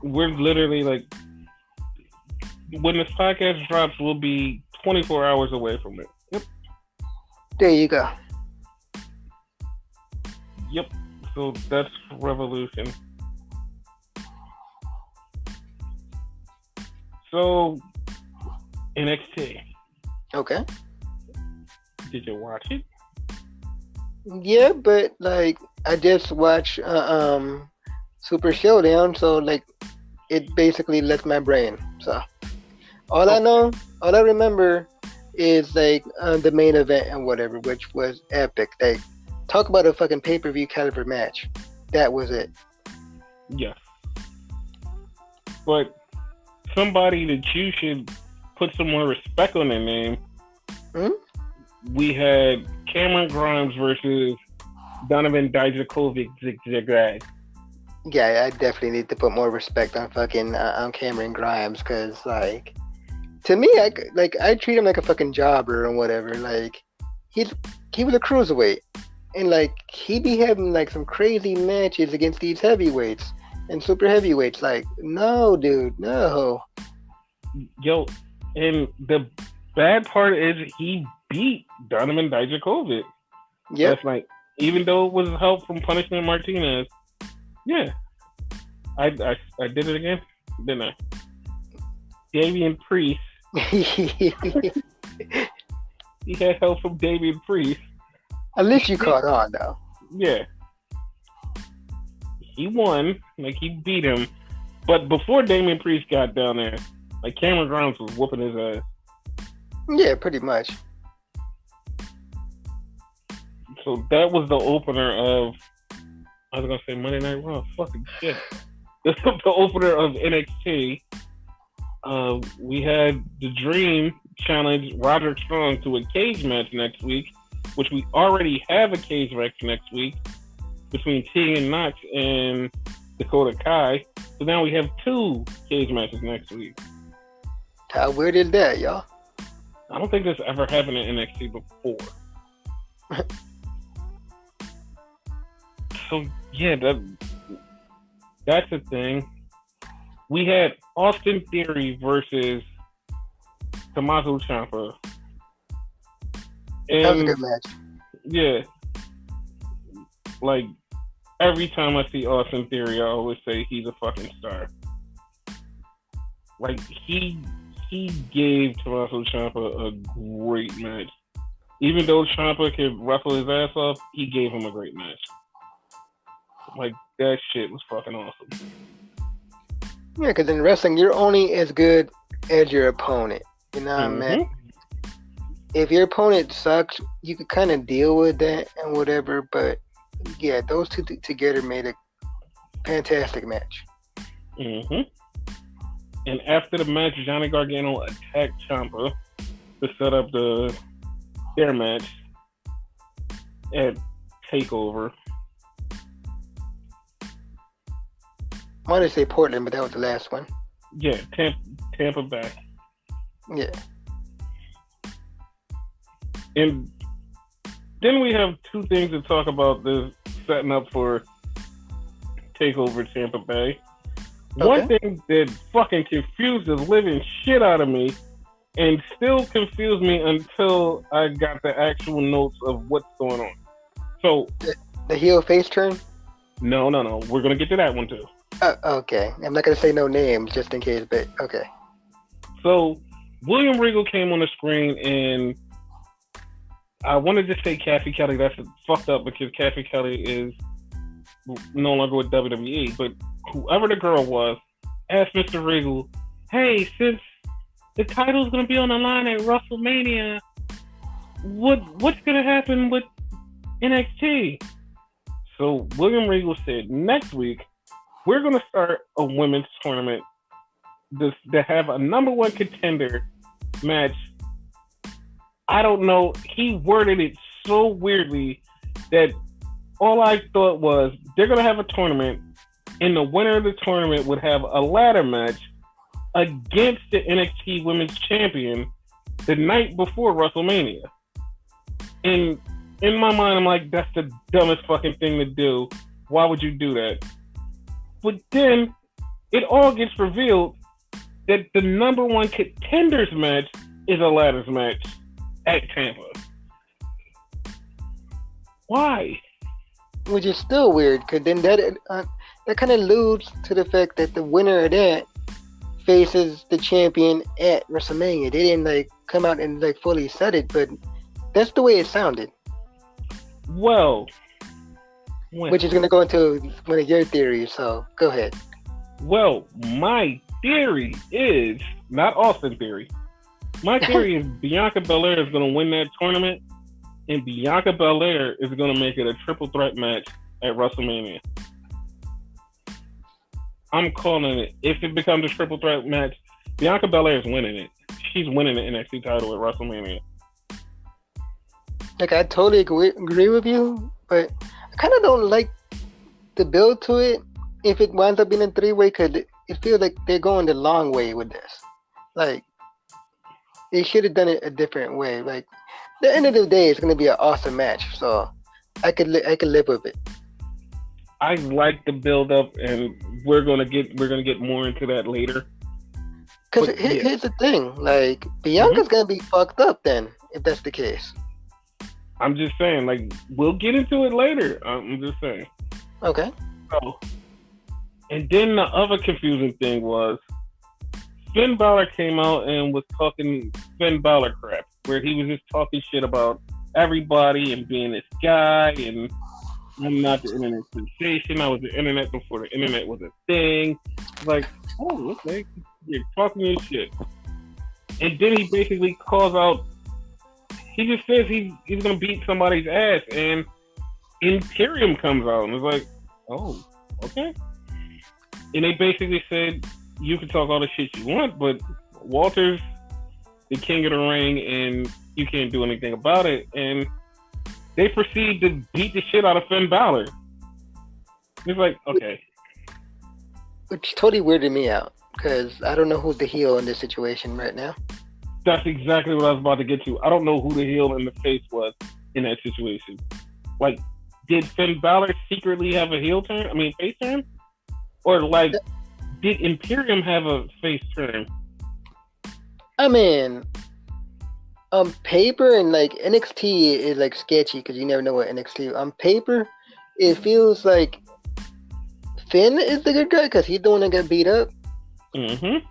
We're literally like, when this podcast drops, we'll be 24 hours away from it. Yep. There you go. Yep. So that's Revolution. So, NXT. Okay. Did you watch it? Yeah, but like I just watched Super Showdown, so like it basically left my brain. So all I remember is like the main event and whatever, which was epic. Like talk about a fucking pay-per-view caliber match. That was it. Yeah. But somebody that you should put some more respect on their name, Hmm? we had Cameron Grimes versus Donovan Dijakovic. Yeah, I definitely need to put more respect on fucking on Cameron Grimes, because like, to me, I treat him like a fucking jobber or whatever. Like, he was a cruiserweight, and like he be having like some crazy matches against these heavyweights and super heavyweights. Like, no, dude, no. Yo, and the bad part is he beat Donovan Dijakovic Yep. last night, even though it was help from Punishment Martinez. Yeah, I did it again, didn't I? Damian Priest. He had help from Damian Priest. At least you caught on, though. Yeah. He won. Like, he beat him. But before Damian Priest got down there, like, Cameron Grimes was whooping his ass. Yeah, pretty much. So that was the opener of, I was going to say Monday Night Raw. Fucking shit. The opener of NXT. We had The Dream challenge Roderick Strong to a cage match next week, which we already have a cage match next week between Tegan Knox and Dakota Kai. So now we have 2 cage matches next week. How weird is that, y'all? I don't think this ever happened in NXT before. So yeah, that's a thing. We had Austin Theory versus Tommaso Ciampa. That was a good match. Yeah. Like, every time I see Austin Theory, I always say he's a fucking star. Like, he gave Tommaso Ciampa a great match. Even though Ciampa could ruffle his ass off, he gave him a great match. Like, that shit was fucking awesome. Yeah, because in wrestling, you're only as good as your opponent. You know what I mean? If your opponent sucks, you could kind of deal with that and whatever. But yeah, those two together made a fantastic match. Mm-hmm. And after the match, Johnny Gargano attacked Ciampa to set up their match at TakeOver. I want to say Portland, but that was the last one. Yeah, Tampa Bay. Yeah. And then we have 2 things to talk about this setting up for TakeOver Tampa Bay. Okay. One thing that fucking confused the living shit out of me, and still confused me until I got the actual notes of what's going on. So the heel face turn? No. We're gonna get to that one too. Okay. I'm not gonna say no names just in case, but okay. So William Regal came on the screen, and I wanted to say Kathy Kelly. That's fucked up because Kathy Kelly is no longer with WWE. But whoever the girl was asked Mr. Regal, "Hey, since the title's gonna be on the line at WrestleMania, what's gonna happen with NXT?" So William Regal said, "Next week we're gonna start a women's tournament to have a number 1 contender match." I don't know. He worded it so weirdly that all I thought was they're going to have a tournament, and the winner of the tournament would have a ladder match against the NXT Women's Champion the night before WrestleMania. And in my mind, I'm like, that's the dumbest fucking thing to do. Why would you do that? But then it all gets revealed that the number 1 contenders match is a ladders match at Tampa. Why? Which is still weird, because then that kind of alludes to the fact that the winner of that faces the champion at WrestleMania. They didn't like come out and like fully said it, but that's the way it sounded. Well, which is going to go into one of your theories, so go ahead. Well, my theory is, not Austin theory, my theory is Bianca Belair is going to win that tournament, and Bianca Belair is going to make it a triple threat match at WrestleMania. I'm calling it. If it becomes a triple threat match, Bianca Belair is winning it. she's winning the NXT title at WrestleMania. Like, I totally agree with you, but I kind of don't like the build to it if it winds up being a three-way, because it feels like they're going the long way with this. Like, they should have done it a different way. Like, at the end of the day, it's going to be an awesome match, so I could live with it. I like the build up, and we're gonna get more into that later. Because here's the thing, like, Bianca's gonna be fucked up then if that's the case. I'm just saying, like, we'll get into it later. I'm just saying. Okay. So, and then the other confusing thing was Finn Balor came out and was talking Finn Balor crap, where he was just talking shit about everybody and being this guy, and I'm not the internet sensation. I was the internet before the internet was a thing. Like, oh, okay, you're talking your shit. And then he basically calls out, he just says he's going to beat somebody's ass, and Imperium comes out and is like, oh, okay. And they basically said, you can talk all the shit you want, but Walter's the king of the ring, and you can't do anything about it. And they proceed to beat the shit out of Finn Balor. It's like, okay. Which totally weirded me out, because I don't know who's the heel in this situation right now. That's exactly what I was about to get to. I don't know who the heel and the face was in that situation. Like, did Finn Balor secretly have a face turn? Or, like, did Imperium have a face turn? I mean, on paper, and like NXT is like sketchy because you never know what NXT. On paper, it feels like Finn is the good guy because he's the one that got beat up. Mm-hmm.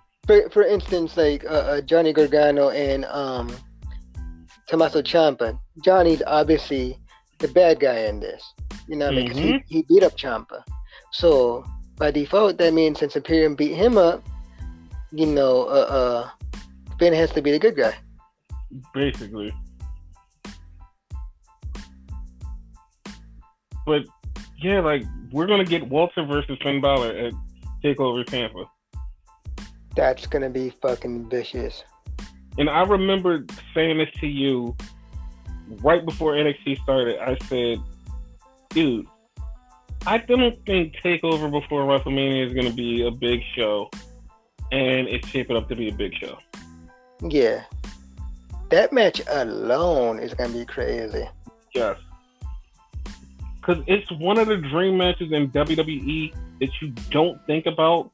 For instance, like Johnny Gargano and Tommaso Ciampa. Johnny's obviously the bad guy in this. You know what I mean? Because he beat up Ciampa. So by default, that means since Imperium beat him up, you know, Finn has to be the good guy. Basically. But yeah, like, we're gonna get Walter versus Finn Balor at TakeOver Tampa. That's gonna be fucking vicious. And I remember saying this to you right before NXT started. I said, dude, I don't think TakeOver before WrestleMania is gonna be a big show, and it's shaping up to be a big show. Yeah. That match alone is going to be crazy. Yes. Because it's one of the dream matches in WWE that you don't think about,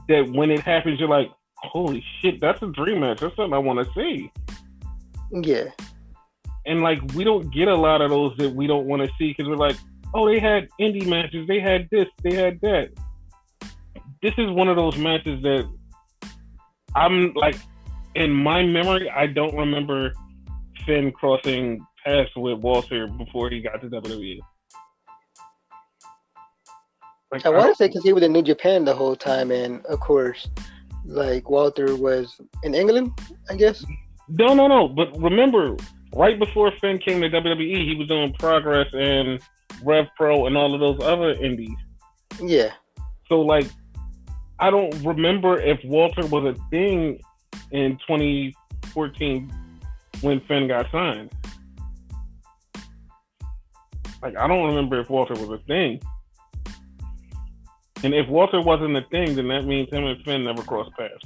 that when it happens, you're like, holy shit, that's a dream match. That's something I want to see. Yeah. And, like, we don't get a lot of those that we don't want to see because we're like, oh, they had indie matches. They had this. They had that. This is one of those matches that I'm, like, in my memory, I don't remember Finn crossing paths with Walter before he got to WWE. Like, I want to say because he was in New Japan the whole time, and of course, like, Walter was in England, I guess. No. But remember, right before Finn came to WWE, he was doing Progress and Rev Pro and all of those other indies. Yeah. So, like, I don't remember if Walter was a thing in 2014 when Finn got signed. Like, I don't remember if Walter was a thing. And if Walter wasn't a thing, then that means him and Finn never crossed paths.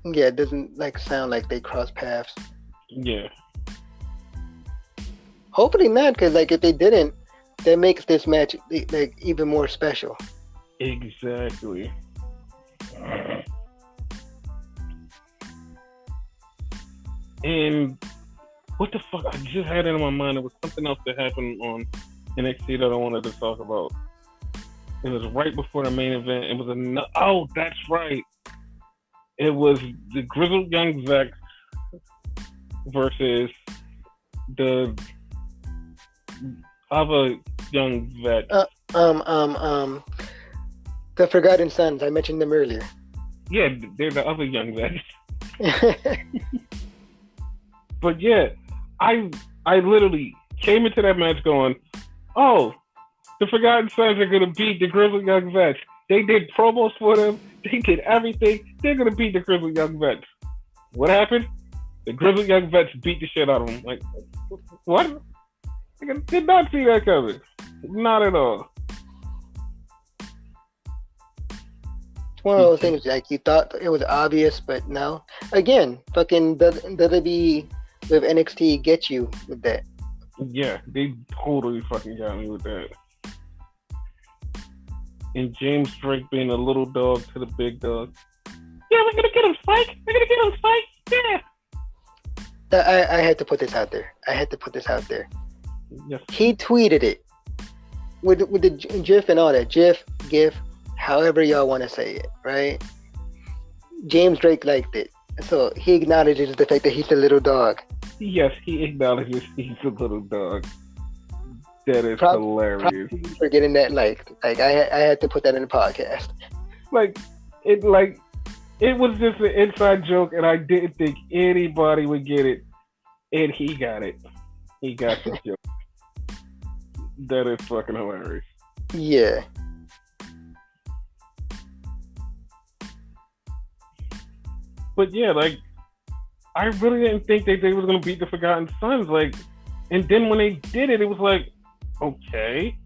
Yeah, it doesn't like sound like they crossed paths. Yeah. Hopefully not, because like if they didn't, that makes this match like even more special. Exactly. And what the fuck? I just had it in my mind. It was something else that happened on NXT that I wanted to talk about. It was right before the main event. It was oh, that's right. It was the Grizzled Young Vets versus the other young vet. The Forgotten Sons. I mentioned them earlier. Yeah, they're the other young vets. But yeah, I literally came into that match going, oh, the Forgotten Sons are going to beat the Grizzled Young Vets. They did promos for them. They did everything. They're gonna beat the Grizzled Young Vets. What happened? The Grizzled Young Vets beat the shit out of them. Like, what? I did not see that coming. Not at all. It's one of those things like you thought it was obvious, but no. Again, fucking WWE with NXT get you with that. Yeah, they totally fucking got me with that. And James Drake being a little dog to the big dog. Yeah, we're gonna get him, Spike. We're gonna get him, Spike. Yeah. I had to put this out there. Yes. He tweeted it with the GIF and all that. GIF, however y'all want to say it, right? James Drake liked it, so he acknowledges the fact that he's a little dog. Yes, he acknowledges he's a little dog. That is hilarious. Probably for getting that liked. Like I had to put that in the podcast. It was just an inside joke, and I didn't think anybody would get it, and he got it. He got the joke. That is fucking hilarious. Yeah. But yeah, like, I really didn't think that they was gonna beat the Forgotten Sons. Like, and then when they did it, it was like, okay,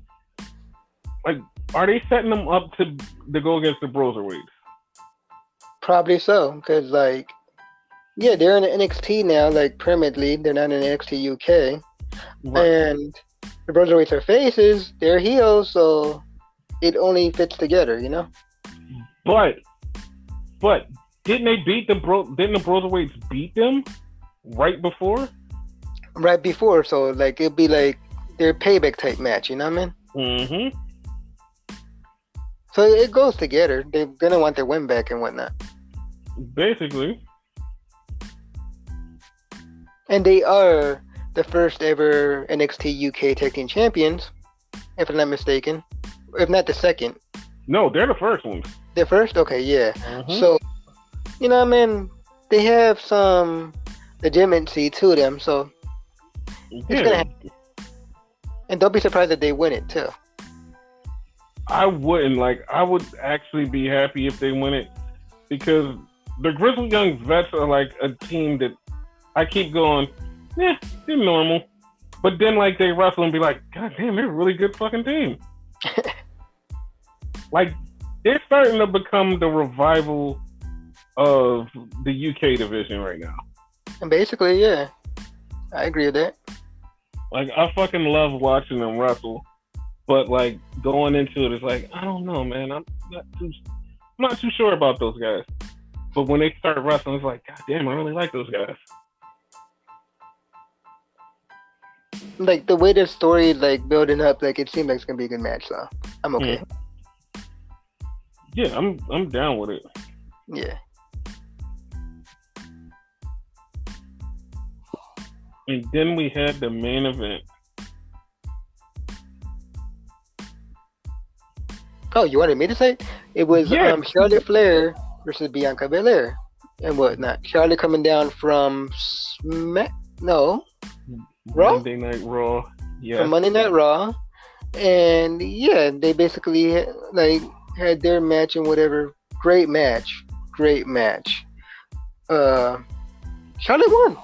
like, are they setting them up to go against the Broserweights? Probably so, because like, yeah, they're in NXT now, like permanently. They're not in NXT UK, right. And the Broserweights are faces. They're heels, so it only fits together, you know. But didn't they beat didn't the Broserweights beat them right before? Right before, so like it'd be like their payback type match, you know what I mean? Mm-hmm. So it goes together. They're gonna want their win back and whatnot. Basically. And they are the first ever NXT UK Tag Team Champions, if I'm not mistaken. If not the second. No, they're the first ones. The first? Okay, yeah. Mm-hmm. So, you know what I mean? They have some legitimacy to them, so it's gonna happen. And don't be surprised that they win it too. I wouldn't. Like, I would actually be happy if they win it, because the Grizzled Young Vets are like a team that I keep going, yeah, they're normal. But then, like, they wrestle and be like, God damn, they're a really good fucking team. Like, they're starting to become the revival of the UK division right now. And basically, yeah, I agree with that. Like, I fucking love watching them wrestle, but like going into it, it's like, I don't know, man. I'm not too sure about those guys. But when they start wrestling, it's like, God damn, I really like those guys. Like the way the story like building up, like it seems like it's gonna be a good match, so I'm okay. Yeah, I'm down with it. Yeah. And then we had the main event. Oh, you wanted me to say? It was Charlotte Flair versus Bianca Belair and whatnot. Charlotte coming down from Raw? Monday Night Raw. Yeah. From Monday Night Raw. And yeah, they basically like had their match and whatever. Great match. Charlotte won.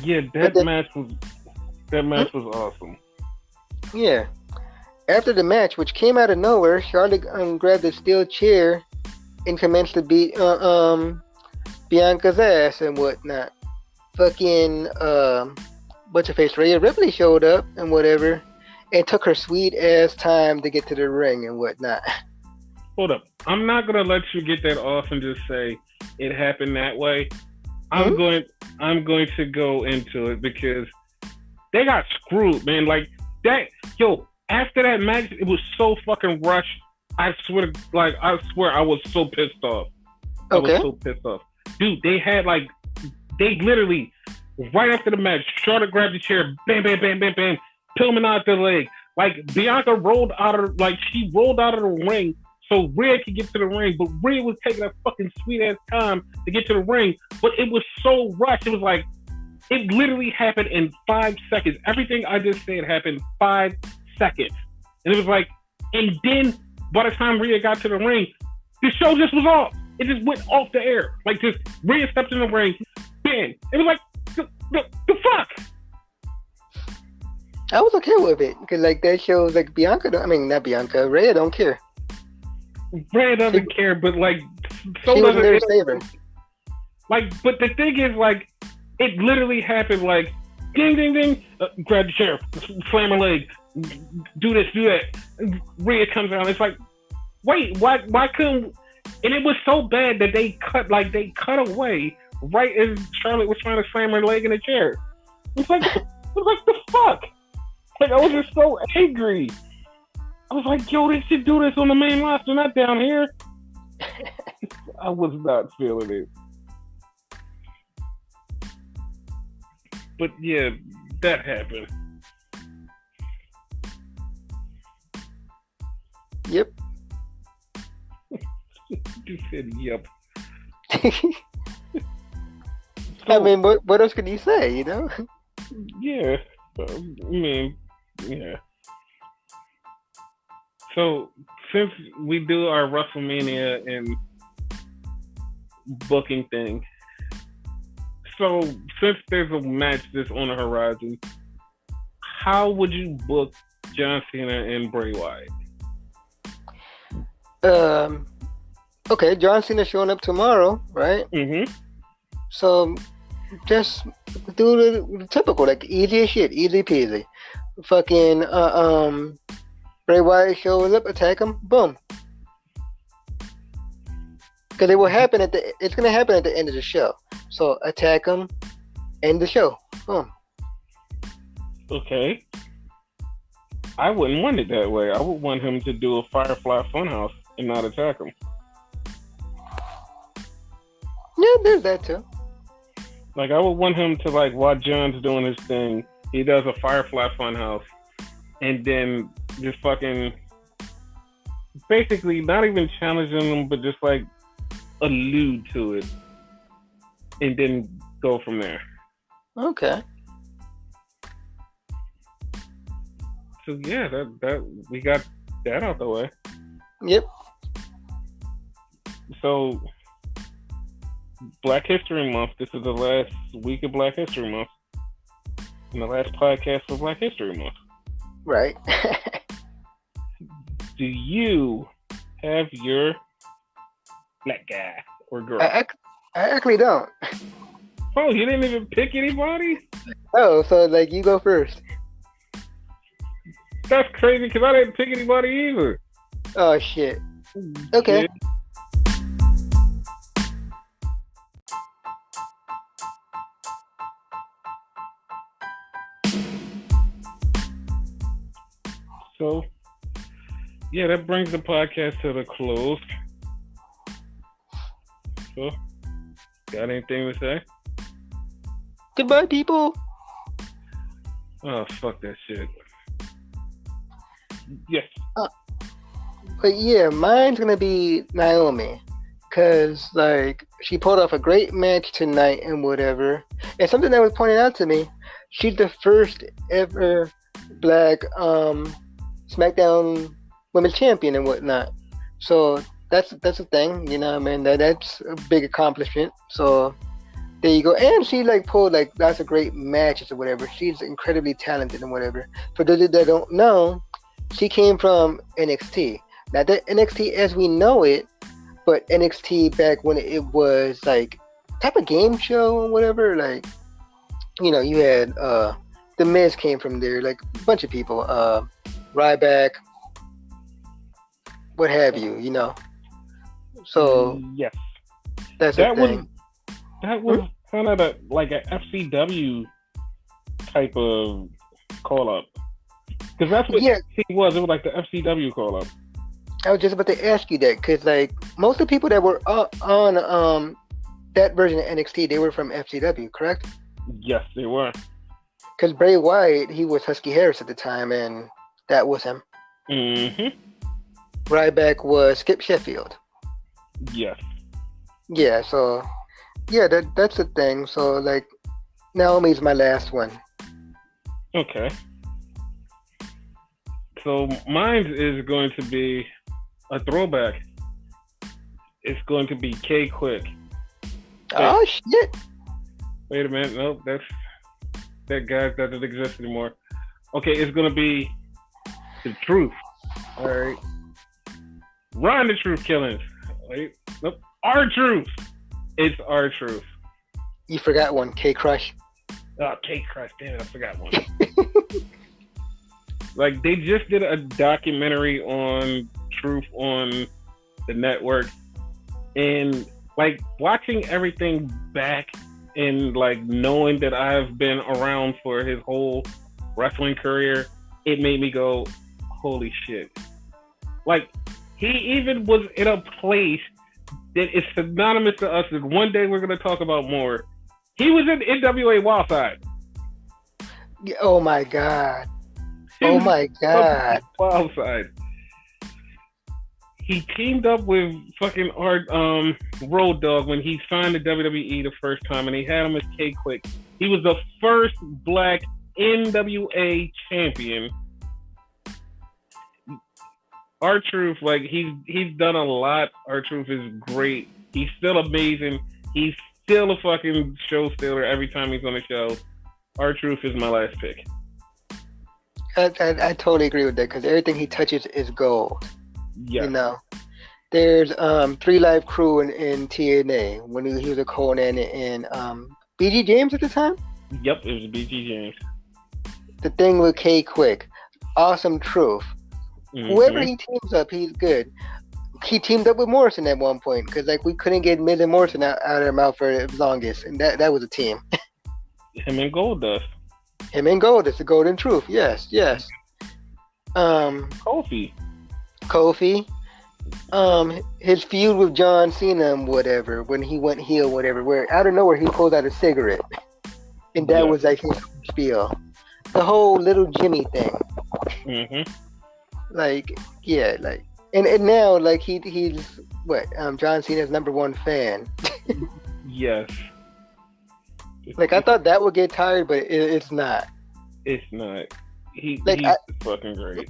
Yeah, that match was awesome. Yeah. After the match, which came out of nowhere, Charlotte grabbed a steel chair and commenced to beat Bianca's ass and whatnot. Fucking what's her face, Rhea Ripley showed up and whatever, and took her sweet ass time to get to the ring and whatnot. Hold up, I'm not gonna let you get that off and just say it happened that way. I'm going to go into it because they got screwed, man. Like that, after that match, it was so fucking rushed. I swear I was so pissed off. Okay. I was so pissed off. Dude, they literally, right after the match, Charlotte grabbed the chair, bam, bam, bam, bam, bam, Pillman out the leg. Like, Bianca rolled out of the ring so Rhea could get to the ring, but Rhea was taking a fucking sweet-ass time to get to the ring, but it was so rushed. It was like, it literally happened in 5 seconds. Everything I just said happened 5 seconds. And it was like, And then by the time Rhea got to the ring, the show just was off. It just went off the air. Like, just Rhea stepped in the ring, bang. It was like, the fuck? I was okay with it because like that shows like not Bianca, Rhea don't care. Rhea doesn't care, but like, so she doesn't there to save her. Like, but the thing is, like, it literally happened. Like, ding, ding, ding. Grab the chair, slam her leg, do this, do that. Rhea comes out. It's like, wait, why couldn't? And it was so bad that they cut away right as Charlotte was trying to slam her leg in the chair. It's like, the fuck. Like, I was just so angry. I was like, yo, they should do this on the main roster, not down here. I was not feeling it. But yeah, that happened. Yep. You said yep. I mean, what else can you say, you know? Yeah. I mean, yeah. So, since we do our WrestleMania and booking thing, so since there's a match that's on the horizon, how would you book John Cena and Bray Wyatt? Okay, John Cena showing up tomorrow, right? Mm-hmm. So, just do the typical, like easy as shit, easy peasy. Fucking, Bray Wyatt shows up, attack him, boom. Because it will happen it's gonna happen at the end of the show. So attack him, end the show, boom. Okay. I wouldn't want it that way. I would want him to do a Firefly Funhouse and not attack him. Yeah, there's that too. Like, I would want him to, like, while John's doing his thing, he does a Firefly Funhouse, and then just fucking, basically not even challenging him, but just, like, allude to it, and then go from there. Okay. So yeah, that we got that out the way. Yep. So, Black History Month. This is the last week of Black History Month, and the last podcast for Black History Month. Right. Do you have your black guy or girl? I actually don't. Oh, you didn't even pick anybody? Oh, so like you go first. That's crazy because I didn't pick anybody either. Oh shit. Okay. Yeah. So, yeah, that brings the podcast to the close. So, got anything to say? Goodbye, people. Oh, fuck that shit. Yes. But yeah, mine's gonna be Naomi, cause like she pulled off a great match tonight and whatever. And something that was pointed out to me, she's the first ever black SmackDown Women's Champion and whatnot. So that's a thing, you know what I mean? That's a big accomplishment. So there you go. And she like pulled like lots of great matches or whatever. She's incredibly talented and whatever. For those that don't know, she came from NXT. Now that NXT as we know it, but NXT back when it was like type of game show or whatever, like, you know, you had The Miz came from there, like a bunch of people, Ryback, what have you, you know. So yes, that's the thing. That was kind of like a FCW type of call up, because that's what it was. It was like the FCW call up. I was just about to ask you that, because like most of the people that were on that version of NXT, they were from FCW, correct? Yes, they were. Because Bray Wyatt, he was Husky Harris at the time, and that was him. Mm-hmm. Ryback was Skip Sheffield. Yes. Yeah, so yeah, that's the thing. So like Naomi's my last one. Okay. So mine is going to be a throwback. It's going to be K Quick. Oh shit! Wait a minute. Nope, that guy doesn't exist anymore. Okay, it's gonna be the Truth. All right. Ron the Truth Killings. Wait. Nope. R-Truth. It's R-Truth. You forgot one. K Crush. Oh, K Crush. Damn it, I forgot one. Like, they just did a documentary on Truth on the network. And, like, watching everything back and, like, knowing that I've been around for his whole wrestling career, it made me go, holy shit. Like, he even was in a place that is synonymous to us that one day we're going to talk about more. He was in NWA Wildside. Oh my god. Oh my god. Wildside. He teamed up with fucking Road Dogg when he signed to WWE the first time, and he had him as K Quick. He was the first black NWA champion. R-Truth, like, he's done a lot. R-Truth is great. He's still amazing. He's still a fucking show stealer every time he's on the show. R-Truth is my last pick. I totally agree with that because everything he touches is gold. Yeah. You know, there's 3 Live Crew in TNA when he was a Conan and BG James at the time. Yep, it was BG James. The thing with K Quick, Awesome Truth. Mm-hmm. Whoever he teams up, he's good. He teamed up with Morrison at one point because like we couldn't get Miz and Morrison out of their mouth for the longest, and that was a team. Him and Goldust. The Golden Truth. Yes. Kofi. His feud with John Cena and whatever, when he went heel, whatever, where out of nowhere he pulled out a cigarette, and that was like his spiel. The whole Little Jimmy thing. Mm-hmm. Like, yeah, like, and now like he's what? John Cena's #1 fan. Yes. Like I thought that would get tired, but it's not. It's not. He's fucking great.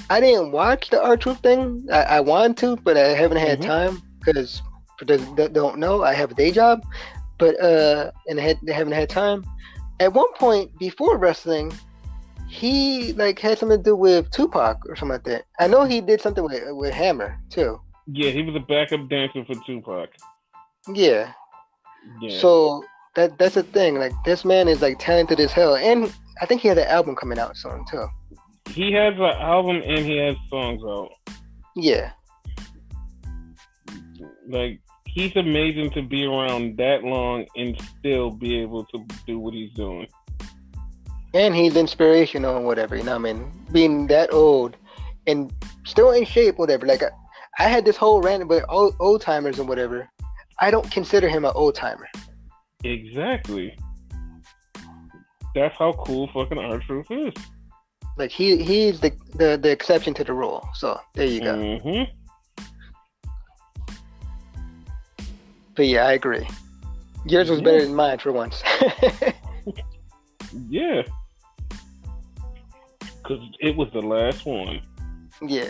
I didn't watch the R-Truth thing. I wanted to, but I haven't had time because for those that don't know, I have a day job. But and I haven't had time. At one point before wrestling, he like had something to do with Tupac or something like that. I know he did something with Hammer too. Yeah, he was a backup dancer for Tupac. Yeah. So that's the thing. Like this man is like talented as hell, and I think he has an album coming out soon too. He has an album and he has songs out. Yeah. Like he's amazing to be around that long and still be able to do what he's doing. And he's inspirational and whatever, you know what I mean? Being that old and still in shape, whatever. Like, I had this whole rant about old timers and whatever. I don't consider him an old timer. Exactly. That's how cool fucking R-Truth is. Like, he's the exception to the rule. So, there you go. Mm-hmm. But yeah, I agree. Yours was better than mine for once. Yeah. Because it was the last one. Yeah.